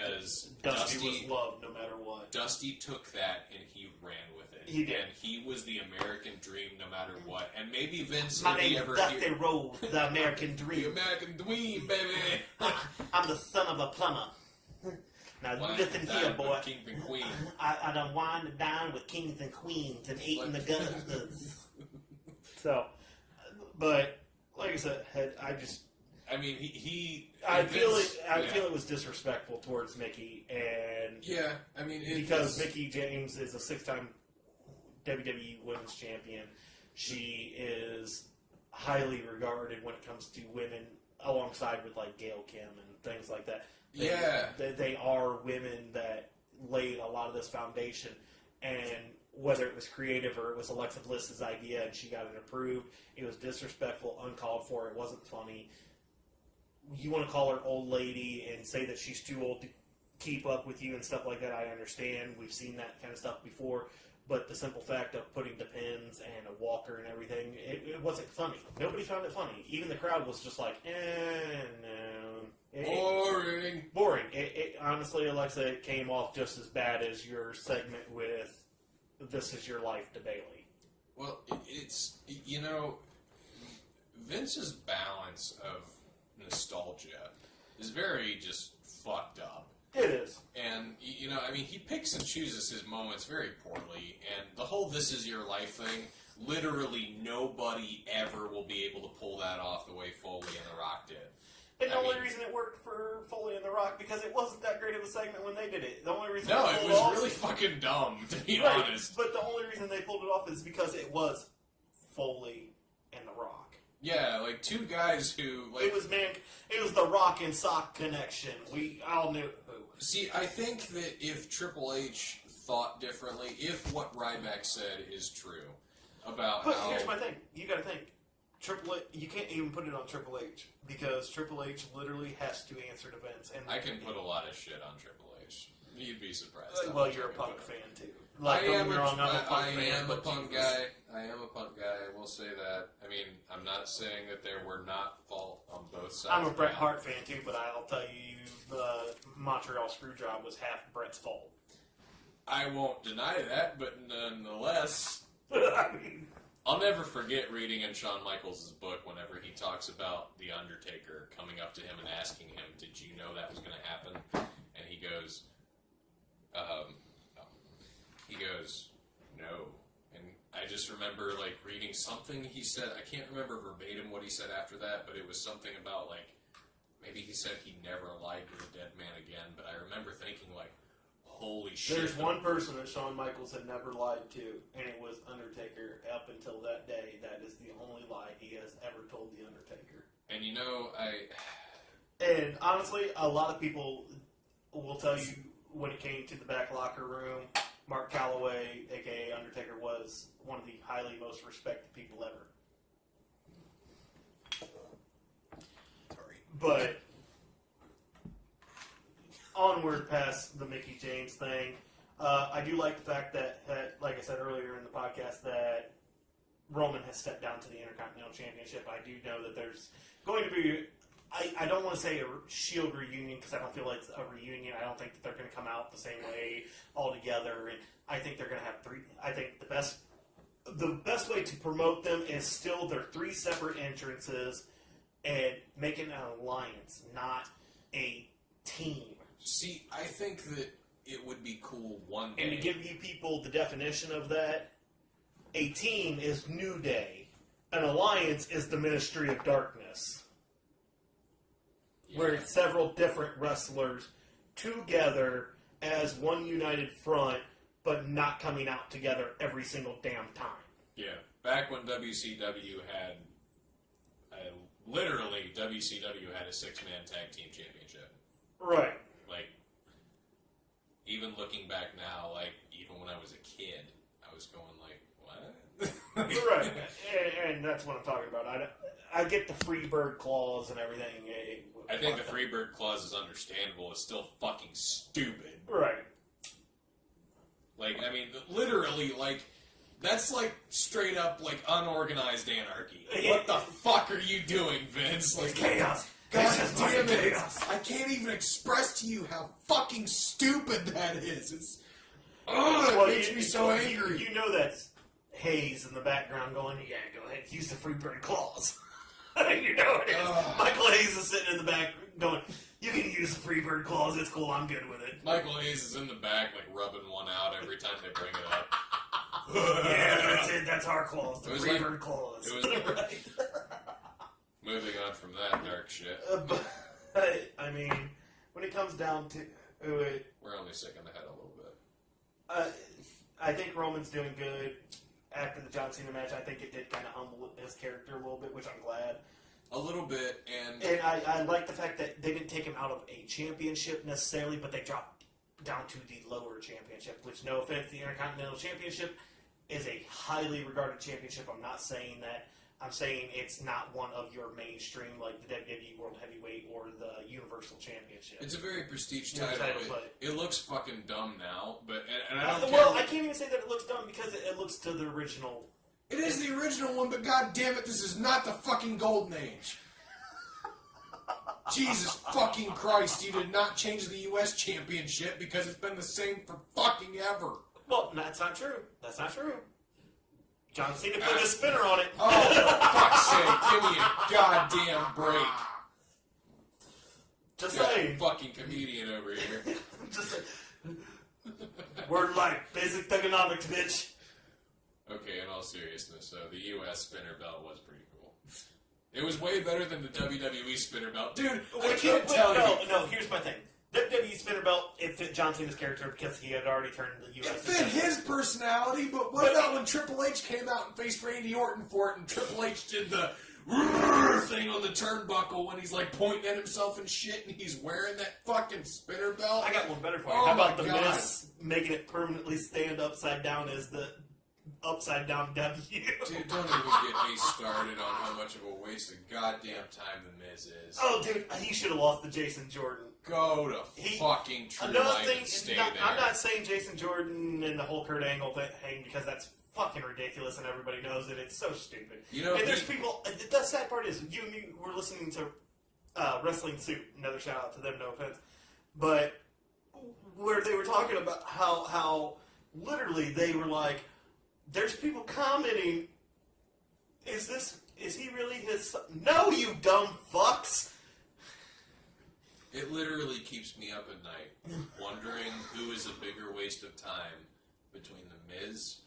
A: Dusty
B: was loved no matter what.
A: Dusty took that and he ran with it.
B: He did.
A: And he was the American dream no matter what. And maybe Vince...
B: My name is Dusty Rhodes, the American dream.
A: The American dream, baby!
B: I'm the son of a plumber. Now listen here, boy.
A: Kings and queens.
B: I done wined and dined with kings and queens and eaten the guns. So, but like I said, I
A: mean,
B: I feel it was disrespectful towards Mickey, and
A: yeah, I mean,
B: because Mickey James is a 6-time WWE Women's Champion, she is highly regarded when it comes to women, alongside with like Gail Kim and things like that. They are women that laid a lot of this foundation, and whether it was creative or it was Alexa Bliss's idea and she got it approved, it was disrespectful, uncalled for. It wasn't funny. You want to call her old lady and say that she's too old to keep up with you and stuff like that, I understand. We've seen that kind of stuff before. But the simple fact of putting depends and a walker and everything, it wasn't funny. Nobody found it funny. Even the crowd was just like, no. Boring. It honestly, Alexa, it came off just as bad as your segment with This Is Your Life to Bailey.
A: Well, it's, you know, Vince's balance of nostalgia is very just fucked up.
B: It is.
A: And, you know, I mean, he picks and chooses his moments very poorly, and the whole This Is Your Life thing, literally nobody ever will be able to pull that off the way Foley and The Rock did.
B: And the only reason it worked for Foley and The Rock, because it wasn't that great of a segment when they did it. The only reason
A: it was really fucking dumb, to be honest.
B: But the only reason they pulled it off is because it was Foley and The Rock.
A: Yeah, like two guys who... like
B: it was the Rock and Sock connection. We all knew who.
A: See, I think that if Triple H thought differently, if what Ryback said is true about
B: But here's my thing. You gotta think. Triple H, you can't even put it on Triple H, because Triple H literally has to answer to Vince. And
A: I can put a lot of shit on Triple H. You'd be surprised.
B: Well, you're a Punk fan, too.
A: Like, I am a Punk guy. I am a Punk guy. I will say that. I mean, I'm not saying that there were not fault on both sides.
B: I'm a Bret Hart fan, too, but I'll tell you, the Montreal Screwjob was half Bret's fault.
A: I won't deny that, but nonetheless...
B: I mean...
A: I'll never forget reading in Shawn Michaels' book whenever he talks about The Undertaker coming up to him and asking him, did you know that was going to happen? And he goes, no. And I just remember, like, reading something he said. I can't remember verbatim what he said after that, but it was something about, like, maybe he said he never lied to a dead man again, but I remember thinking, like, holy shit.
B: There's one person that Shawn Michaels had never lied to, and it was Undertaker. Up until that day, that is the only lie he has ever told the Undertaker.
A: And you know,
B: And honestly, a lot of people will tell you when it came to the back locker room, Mark Calloway, a.k.a. Undertaker, was one of the highly most respected people ever. Sorry. But... onward past the Mickey James thing, I do like the fact that, like I said earlier in the podcast, that Roman has stepped down to the Intercontinental Championship. I do know that there's going to be, I don't want to say a Shield reunion, because I don't feel like it's a reunion. I don't think that they're going to come out the same way all together, and I think they're going to have three. I think the best way to promote them is still their three separate entrances and making an alliance, not a team.
A: See, I think that it would be cool one day.
B: And to give you people the definition of that, a team is New Day. An alliance is the Ministry of Darkness. Yeah. Where it's several different wrestlers together as one united front, but not coming out together every single damn time.
A: Yeah. Back when WCW had, literally, WCW had a 6-man tag team championship.
B: Right.
A: Like, even looking back now, like, even when I was a kid, I was going like, what?
B: Right. And that's what I'm talking about. I get the Freebird clause and everything.
A: I think the Freebird clause is understandable. It's still fucking stupid.
B: Right.
A: Like, I mean, literally, like, That's like straight up like unorganized anarchy.
B: Yeah.
A: What the fuck are you doing, Vince? Like
B: chaos.
A: God
B: This is
A: damn
B: fucking
A: it!
B: chaos.
A: I can't even express to you how fucking stupid that is. It makes me so angry.
B: You know that's Hayes in the background going, yeah, go ahead, use the Freebird claws. You know it is. Michael Hayes is sitting in the back going, you can use the Freebird claws, it's cool, I'm good with it.
A: Michael Hayes is in the back, like rubbing one out every time they bring it up.
B: Yeah, that's it, that's our claws, the
A: It was
B: Freebird
A: like-
B: claws.
A: it was like-
B: right.
A: Moving on from that dark shit,
B: But, I mean, when it comes down to it,
A: we're only sick in the head a little bit.
B: I think Roman's doing good after the John Cena match. I think it did kind of humble his character a little bit, which I'm glad.
A: A little bit, and
B: I like the fact that they didn't take him out of a championship necessarily, but they dropped down to the lower championship, which, no offense, the Intercontinental Championship is a highly regarded championship. I'm not saying that. I'm saying it's not one of your mainstream, like the WWE World Heavyweight or the Universal Championship.
A: it's a very prestige
B: Yeah,
A: title.
B: but-
A: It looks fucking dumb now, but and I don't
B: well,
A: care.
B: I can't even say that it looks dumb because it looks to the original.
A: It is the original one, but god damn it, this is not the fucking golden age. Jesus fucking Christ, you did not change the U.S. Championship because it's been the same for fucking ever.
B: Well, that's not true. That's not true. John Cena put a spinner on it.
A: Oh, for fuck's sake, give me a goddamn break.
B: Just
A: Got a
B: saying.
A: fucking comedian over here.
B: Just saying. Word life. Basic thugonomics, bitch.
A: Okay, in all seriousness, the U.S. spinner belt was pretty cool. It was way better than the WWE spinner belt. Dude, I can't tell you.
B: No, here's my thing. WWE spinner belt, it fit John Cena's character because he had already turned the
A: It
B: U.S.
A: fit his personality, but what about when Triple H came out and faced Randy Orton for it, and Triple H did the thing on the turnbuckle when he's like pointing at himself and shit, and he's wearing that fucking spinner belt?
B: I got one better for you.
A: Oh
B: How about
A: my
B: the
A: God.
B: Miz making it permanently stand upside down as the upside down W?
A: Dude, don't even get me started on how much of a waste of goddamn time the Miz is.
B: Oh, dude, he should have lost to Jason Jordan.
A: Go to fucking True
B: Another
A: Life
B: thing,
A: and stay
B: not-
A: there.
B: I'm not saying Jason Jordan and the whole Kurt Angle thing because that's fucking ridiculous and everybody knows it. It's so stupid.
A: You know,
B: and there's people. The sad part is you and me were listening to Wrestling Soup. Another shout out to them, no offense, but where they were talking about how literally they were like, there's people commenting. Is he really his son? No, you dumb fucks.
A: It literally keeps me up at night, wondering who is a bigger waste of time between The Miz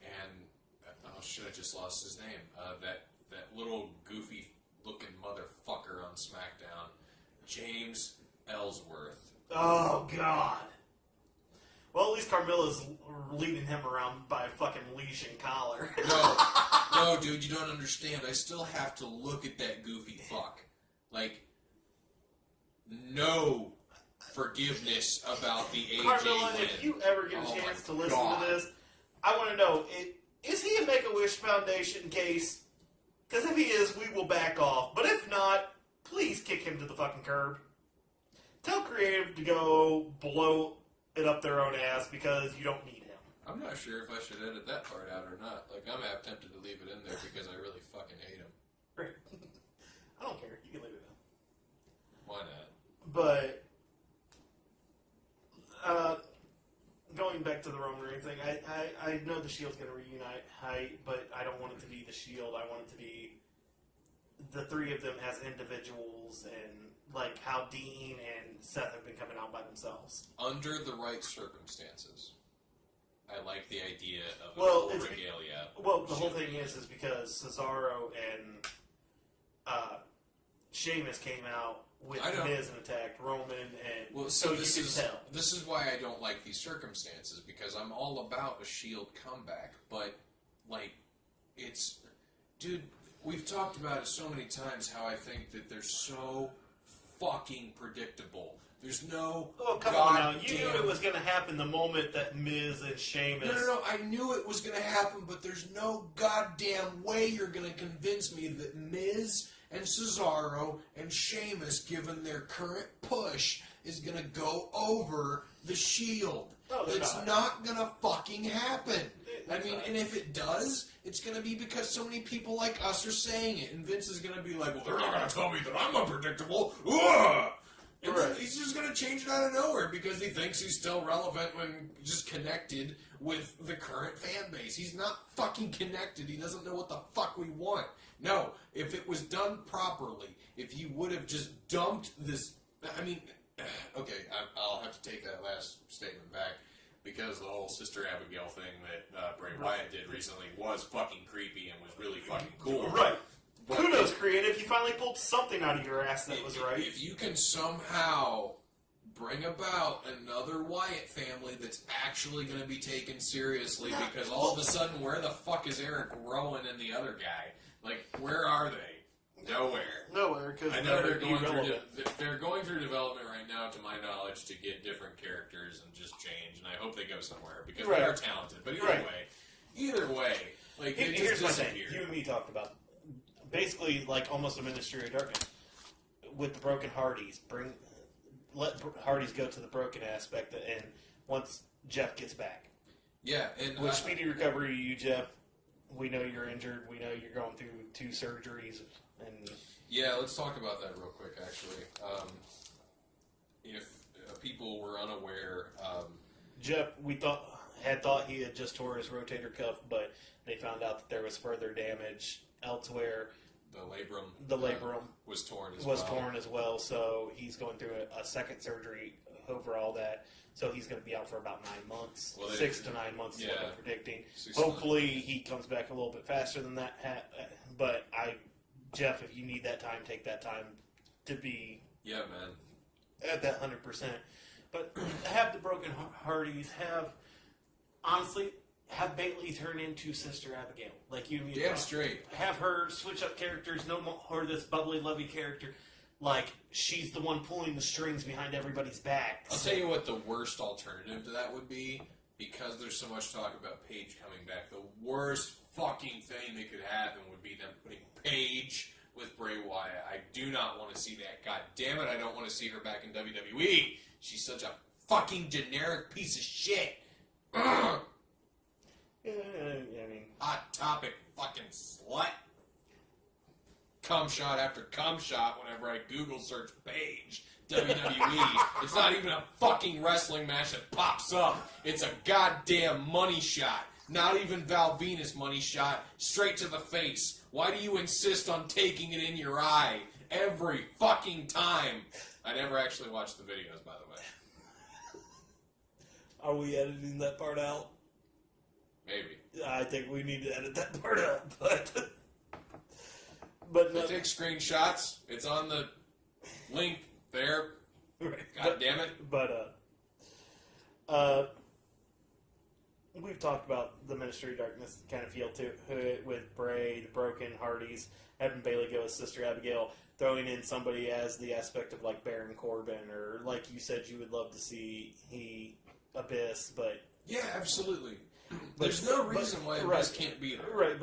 A: and oh shit, I just lost his name. That little goofy looking motherfucker on SmackDown, James Ellsworth.
B: Oh God. Well, at least Carmella's leading him around by a fucking leash and collar.
A: No, dude, you don't understand. I still have to look at that goofy fuck. Like, no forgiveness about the AJ
B: Carmella,
A: win.
B: if you ever get a
A: Oh
B: chance to
A: my
B: listen
A: God.
B: to this, I want to know, is he a Make-A-Wish Foundation case? Because if he is, we will back off. But if not, please kick him to the fucking curb. Tell Creative to go blow it up their own ass because you don't need him.
A: I'm not sure if I should edit that part out or not. Like, I'm half tempted to leave it in there because I really fucking hate him.
B: Right. I don't care. You can leave it in.
A: Why not?
B: But going back to the Roman Reigns thing, I know the Shield's going to reunite, but I don't want it to be the Shield. I want it to be the three of them as individuals, and like how Dean and Seth have been coming out by themselves.
A: Under the right circumstances, I like the idea of
B: Well,
A: a full
B: it's-
A: regalia.
B: Well, the whole thing is because Cesaro and Sheamus came out with
A: I know.
B: Miz and attacked Roman, and
A: Well,
B: so you
A: this
B: can
A: is
B: tell.
A: this is why I don't like these circumstances, because I'm all about a Shield comeback, but like it's, dude, we've talked about it so many times how I think that they're so fucking predictable. There's no
B: Oh, come on now.
A: goddamn.
B: You knew it was going to happen the moment that Miz and Sheamus...
A: No, I knew it was going to happen, but there's no goddamn way you're going to convince me that Miz and Cesaro and Sheamus, given their current push, is going to go over the Shield.
B: No, they're
A: It's
B: not.
A: not going to fucking happen. I mean, and if it does, it's going to be because so many people like us are saying it, and Vince is going to be like, well, they're not going to tell me that I'm unpredictable. Ugh! And then he's just going to change it out of nowhere because he thinks he's still relevant when just connected with the current fan base. He's not fucking connected. He doesn't know what the fuck we want. No, if it was done properly, if you would have just dumped this... I mean, okay, I'll have to take that last statement back because the whole Sister Abigail thing that Bray Wyatt did recently was fucking creepy and was really fucking cool.
B: Right. But kudos, creative. You finally pulled something out of your ass that was right.
A: If you can somehow bring about another Wyatt family that's actually going to be taken seriously, because all of a sudden, where the fuck is Eric Rowan and the other guy? Like, where are they? Nowhere, because
B: I know they're
A: going through development right now, to my knowledge, to get different characters and just change, and I hope they go somewhere, because they are talented. But either way, like,
B: here's my thing. You and me talked about basically like almost a Ministry of Darkness with the Broken Hardys. Let Hardys go to the broken aspect, and once Jeff gets back,
A: and
B: with speedy recovery, you Jeff. We know you're injured. We know you're going through 2 surgeries, and
A: let's talk about that real quick. Actually, if people were unaware,
B: Jeff, we had thought he had just tore his rotator cuff, but they found out that there was further damage elsewhere.
A: The labrum was torn
B: as well. So he's going through a second surgery over all that. So he's going to be out for about 9 months. 6 to 9 months is what I'm predicting. Hopefully he comes back a little bit faster than that. But Jeff, if you need that time, take that time to be at that 100%. But have the Broken Hardys, have Bailey turn into Sister Abigail. Like you mean.
A: Damn straight.
B: Have her switch up characters, no more this bubbly, lovey character. Like, she's the one pulling the strings behind everybody's back.
A: I'll tell you what the worst alternative to that would be, because there's so much talk about Paige coming back. The worst fucking thing that could happen would be them putting Paige with Bray Wyatt. I do not want to see that. God damn it, I don't want to see her back in WWE. She's such a fucking generic piece of shit. Ugh.
B: I mean,
A: Hot Topic fucking slut. Cum shot after cum shot whenever I Google search Paige WWE. It's not even a fucking wrestling match that pops up. It's a goddamn money shot. Not even Val Venus money shot. Straight to the face. Why do you insist on taking it in your eye every fucking time? I never actually watched the videos, by the way.
B: Are we editing that part out?
A: Maybe.
B: I think we need to edit that part out, but
A: no. Take screenshots. It's on the link there.
B: Right.
A: God damn it.
B: But we've talked about the Ministry of Darkness kind of feel too, with Bray, the Broken Hardys, having Bailey go as Sister Abigail, throwing in somebody as the aspect of like Baron Corbin, or like you said, you would love to see Abyss, but
A: yeah, absolutely. There's no reason why Abyss can't be there.
B: Right,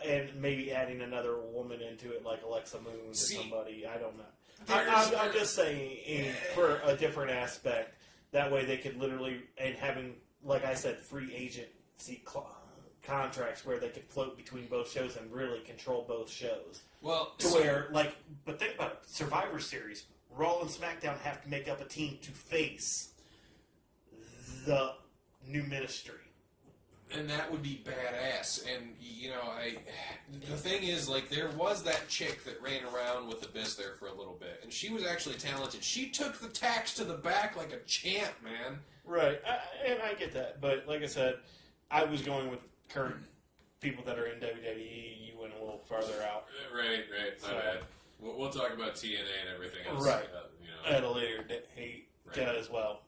B: and maybe adding another woman into it, like Alexa Moon or somebody. I don't know. I'm just saying for a different aspect. That way they could literally, and having, like I said, free agency contracts where they could float between both shows and really control both shows.
A: Well,
B: but think about it. Survivor Series, Raw and SmackDown have to make up a team to face the new Ministry.
A: And that would be badass. And, the thing is, like, there was that chick that ran around with Abyss there for a little bit. And she was actually talented. She took the tax to the back like a champ, man.
B: Right. And I get that. But, like I said, I was going with current people that are in WWE. You went a little farther out.
A: Right. My bad. We'll talk about TNA and everything else.
B: Right. At a later date. As well,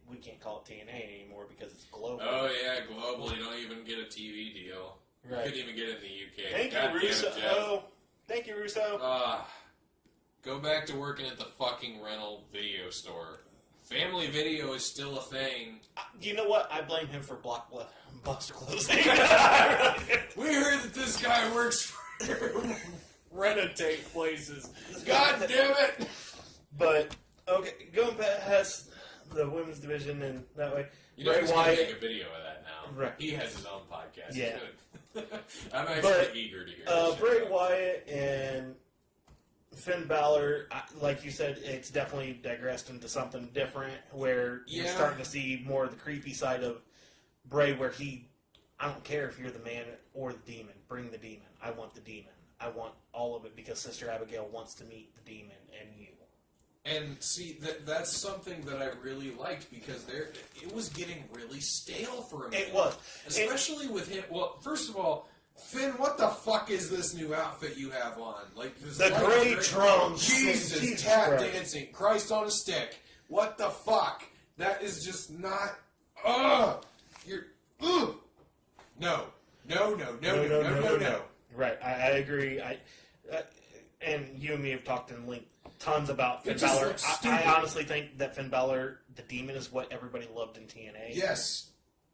B: we can't call it TNA anymore because it's global.
A: Oh yeah, global. You don't even get a TV deal. Right. You couldn't even get it in the UK.
B: Thank you, Russo. Thank you, Russo.
A: Go back to working at the fucking rental video store. Family Video is still a thing.
B: You know what? I blame him for Blockbuster closing.
A: We heard that this guy works for Rent-A-Tape places. God damn it!
B: But okay, going past the women's division and that way,
A: You know
B: Bray
A: he's going to
B: Wyatt,
A: make a video of that now.
B: Right.
A: He has his own podcast.
B: Yeah.
A: Good. I'm actually eager to hear this
B: Bray
A: shit.
B: Wyatt and Finn Balor, like you said, it's definitely digressed into something different where you're starting to see more of the creepy side of Bray where I don't care if you're the man or the demon. Bring the demon. I want the demon. I want all of it because Sister Abigail wants to meet the demon and you.
A: And see, that's something that I really liked because it was getting really stale for a minute.
B: It was.
A: Especially with him. Well, first of all, Finn, what the fuck is this new outfit you have on? Like this
B: the great drums.
A: Jesus, tap dancing. Christ on a stick. What the fuck? That is just not... You're... No. No.
B: Right, I agree. And you and me have talked in length tons about Finn
A: It just
B: Balor.
A: looks
B: I
A: stupid.
B: honestly think that Finn Balor, the demon, is what everybody loved in TNA.
A: Yes.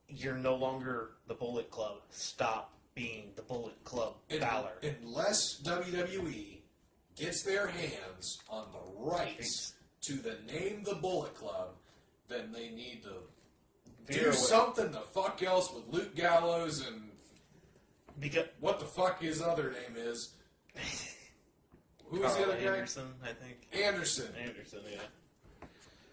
B: You're no longer the Bullet Club. Stop being the Bullet Club, Balor.
A: Unless WWE gets their hands on the rights to the name the Bullet Club, then they need to do something the fuck else with Luke Gallows and what the fuck his other name is. Who is the other guy?
B: Anderson, I think.
A: Anderson,
B: yeah.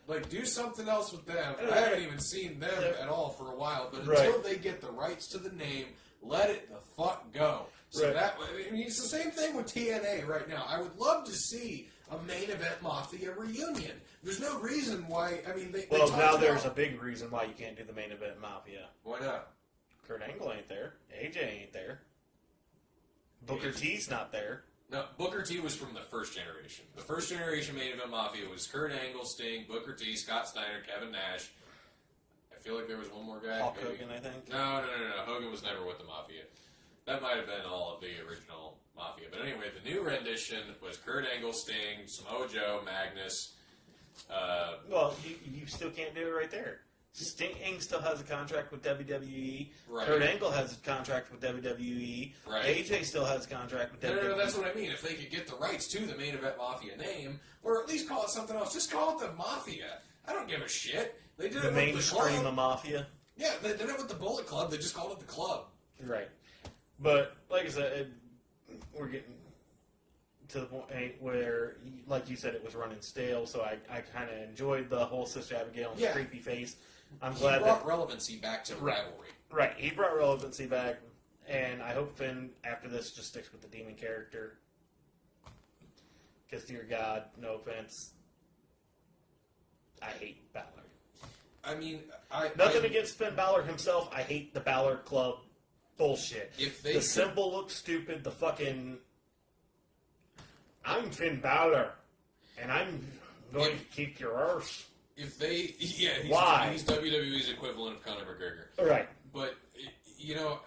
A: Like, do something else with them. I haven't even seen them at all for a while, but until they get the rights to the name, let it the fuck go. So that, I mean, it's the same thing with TNA right now. I would love to see a main event Mafia reunion. There's no reason why, I mean, they
B: now there's a big reason why you can't do the main event Mafia.
A: Why not?
B: Kurt Angle ain't there. AJ ain't there. Booker T's not there.
A: No, Booker T was from the first generation. The first generation main event Mafia was Kurt Angle, Sting, Booker T, Scott Steiner, Kevin Nash. I feel like there was one more guy.
B: Hulk Hogan, I think.
A: No. Hogan was never with the Mafia. That might have been all of the original Mafia. But anyway, the new rendition was Kurt Angle, Sting, Samoa Joe, Magnus.
B: Well, you still can't do it right there. Sting still has a contract with WWE.
A: Right.
B: Kurt Angle has a contract with WWE.
A: Right.
B: AJ still has a contract with WWE.
A: No, that's what I mean. If they could get the rights to the main event Mafia name, or at least call it something else, just call it the Mafia. I don't give a shit. They did
B: the
A: it with
B: mainstream
A: the club.
B: of Mafia.
A: Yeah, they did it with the Bullet Club. They just called it the Club.
B: Right. But, like I said, we're getting to the point where, like you said, it was running stale, so I kind of enjoyed the whole Sister Abigail and the creepy face. I'm glad
A: he brought relevancy back to rivalry.
B: Right, he brought relevancy back, and I hope Finn, after this, just sticks with the demon character. Because, dear God, no offense, I hate Balor.
A: I mean,
B: Nothing against Finn Balor himself. I hate the Balor Club bullshit.
A: The
B: symbol looks stupid. The fucking... I'm Finn Balor, and I'm going to kick your arse.
A: If they... Yeah, he's WWE's equivalent of Conor McGregor.
B: Right.
A: But, you know,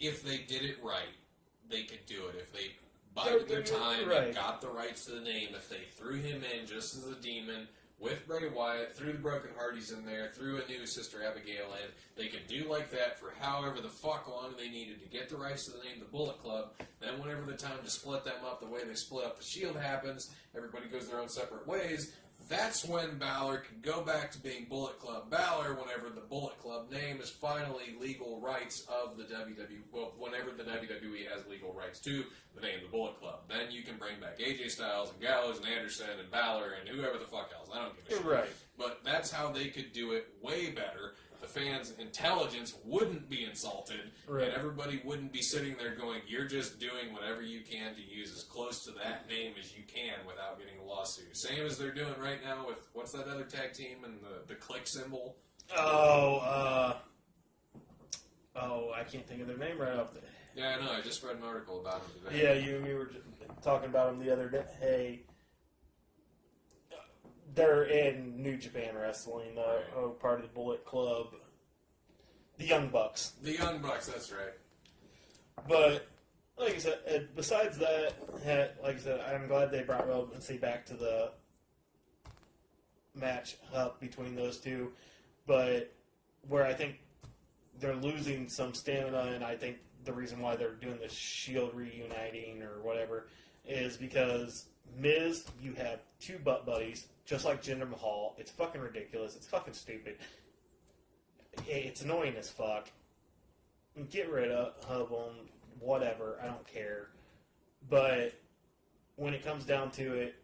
A: if they did it right, they could do it. If they bided their time and got the rights to the name, if they threw him in just as a demon... with Bray Wyatt, threw the Broken Hardys in there, threw a new Sister Abigail in. They could do like that for however the fuck long they needed to get the rights to the name the Bullet Club. Then whenever the time to split them up the way they split up the Shield happens, everybody goes their own separate ways. That's when Balor can go back to being Bullet Club Balor whenever the Bullet Club name is finally legal rights of the WWE. Well, whenever the WWE has legal rights to the name the Bullet Club. Then you can bring back AJ Styles and Gallows and Anderson and Balor and whoever the fuck else. I don't give a shit.
B: Right.
A: But that's how they could do it way better. The fans' intelligence wouldn't be insulted, and everybody wouldn't be sitting there going, you're just doing whatever you can to use as close to that name as you can without getting a lawsuit. Same as they're doing right now with, what's that other tag team and the click symbol?
B: I can't think of their name right off the...
A: Yeah, I know. I just read an article about them
B: Yeah,
A: today.
B: we were just talking about them the other day. Hey, they're in New Japan Wrestling, part of the Bullet Club. The Young Bucks.
A: The Young Bucks, that's right.
B: But, like I said, besides that, like I said, I'm glad they brought relevancy back to the match up between those two. But where I think they're losing some stamina, and I think the reason why they're doing the Shield reuniting or whatever is because Miz, you have two butt buddies, just like Jinder Mahal. It's fucking ridiculous. It's fucking stupid. it's annoying as fuck. Get rid of them, whatever. I don't care. But when it comes down to it,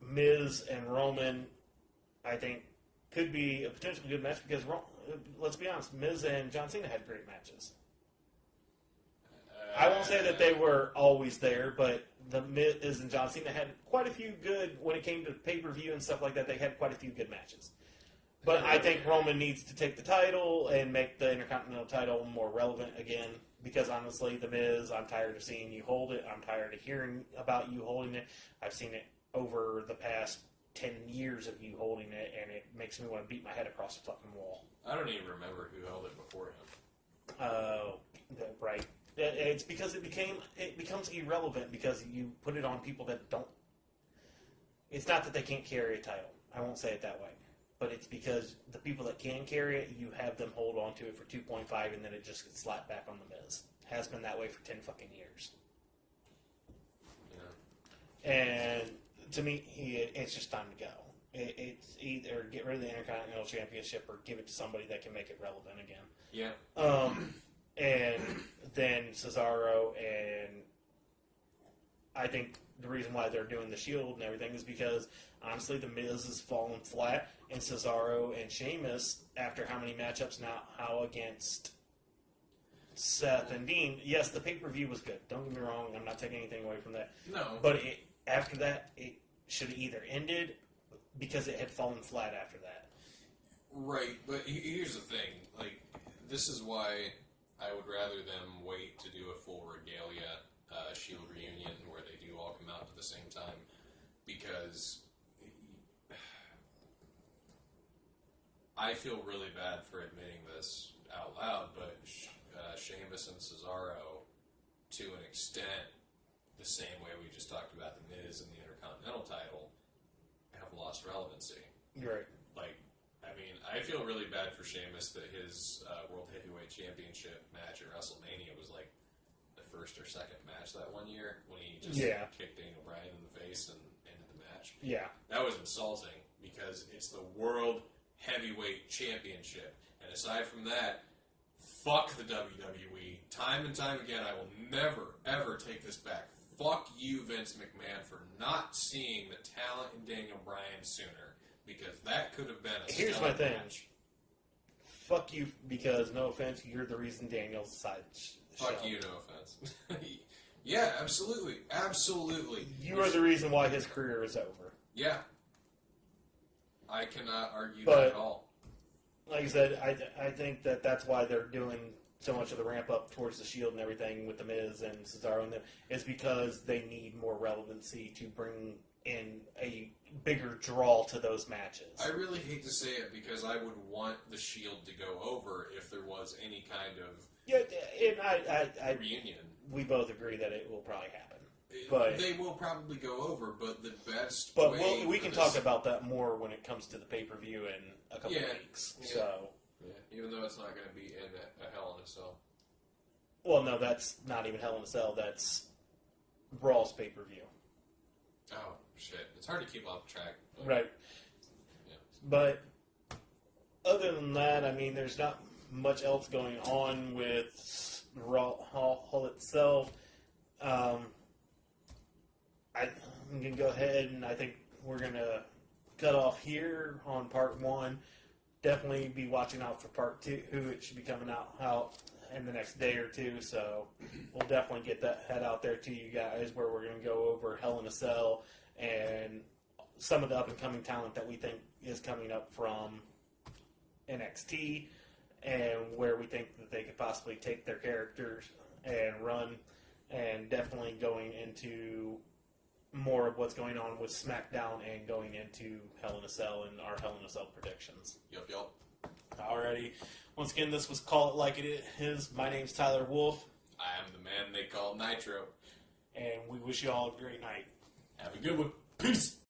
B: Miz and Roman, I think, could be a potentially good match because, let's be honest, Miz and John Cena had great matches. I won't say that they were always there, but the Miz and John Cena had quite a few good, when it came to pay-per-view and stuff like that, they had quite a few good matches. But I think Roman needs to take the title and make the Intercontinental title more relevant again. Because honestly, The Miz, I'm tired of seeing you hold it. I'm tired of hearing about you holding it. I've seen it over the past 10 years of you holding it, and it makes me want to beat my head across the fucking wall.
A: I don't even remember who held it before him.
B: Right. It's because it becomes irrelevant because you put it on people that don't. It's not that they can't carry a title. I won't say it that way. But it's because the people that can carry it, you have them hold on to it for 2.5, and then it just gets slapped back on the Miz. Has been that way for 10 fucking years.
A: Yeah.
B: And to me, it's just time to go. It's either get rid of the Intercontinental Championship or give it to somebody that can make it relevant again.
A: Yeah.
B: And then Cesaro, and I think the reason why they're doing the Shield and everything is because, honestly, the Miz has fallen flat, and Cesaro and Sheamus, after how many matchups now, how against Seth and Dean, yes, the pay-per-view was good. Don't get me wrong, I'm not taking anything away from that.
A: No.
B: But after that, it should have either ended because it had fallen flat after that.
A: Right, but here's the thing. Like, this is why I would rather them wait to do a full regalia Shield reunion where they do all come out at the same time, because I feel really bad for admitting this out loud, but Sheamus and Cesaro, to an extent, the same way we just talked about the Miz and the Intercontinental title, have lost relevancy.
B: Right.
A: Like, I mean, I feel really bad for Sheamus that his World Heavyweight Championship match at WrestleMania was like the first or second match that one year when he just kicked Daniel Bryan in the face and ended the match.
B: Yeah.
A: That was insulting because it's the World Heavyweight Championship. And aside from that, fuck the WWE. Time and time again, I will never, ever take this back. Fuck you, Vince McMahon, for not seeing the talent in Daniel Bryan sooner. Because that could have been a
B: Here's
A: stellar
B: my thing.
A: match.
B: Fuck you, because, no offense, you're the reason Daniel's side
A: Fuck you, no offense. Yeah, absolutely. Absolutely.
B: You are the reason why his career is over.
A: Yeah. I cannot argue
B: But,
A: that at all.
B: Like I said, I think that's why they're doing so much of the ramp up towards the Shield and everything with the Miz and Cesaro and them, is because they need more relevancy to bring in a bigger draw to those matches.
A: I really hate to say it because I would want the Shield to go over if there was any kind of reunion.
B: We both agree that it will probably happen. But
A: they will probably go over, but the best
B: But
A: way
B: we can talk about that more when it comes to the pay-per-view in a couple of weeks.
A: Yeah.
B: So,
A: yeah, even though it's not going to be in a Hell in a Cell.
B: well, no, that's not even Hell in a Cell. That's Raw's pay-per-view.
A: Oh, shit. It's hard to keep off track.
B: Right.
A: Yeah.
B: But other than that, I mean, there's not much else going on with Raw Hall itself. I'm going to go ahead and I think we're going to cut off here on part 1. Definitely be watching out for part 2. It should be coming out in the next day or two. So we'll definitely get that head out there to you guys where we're going to go over Hell in a Cell and some of the up-and-coming talent that we think is coming up from NXT and where we think that they could possibly take their characters and run, and definitely going into more of what's going on with SmackDown and going into Hell in a Cell and our Hell in a Cell predictions.
A: Yup.
B: Alrighty. Once again, this was Call It Like It Is. My name's Tyler Wolf.
A: I am the man they call Nitro.
B: And we wish you all a great night.
A: Have a good one. Peace.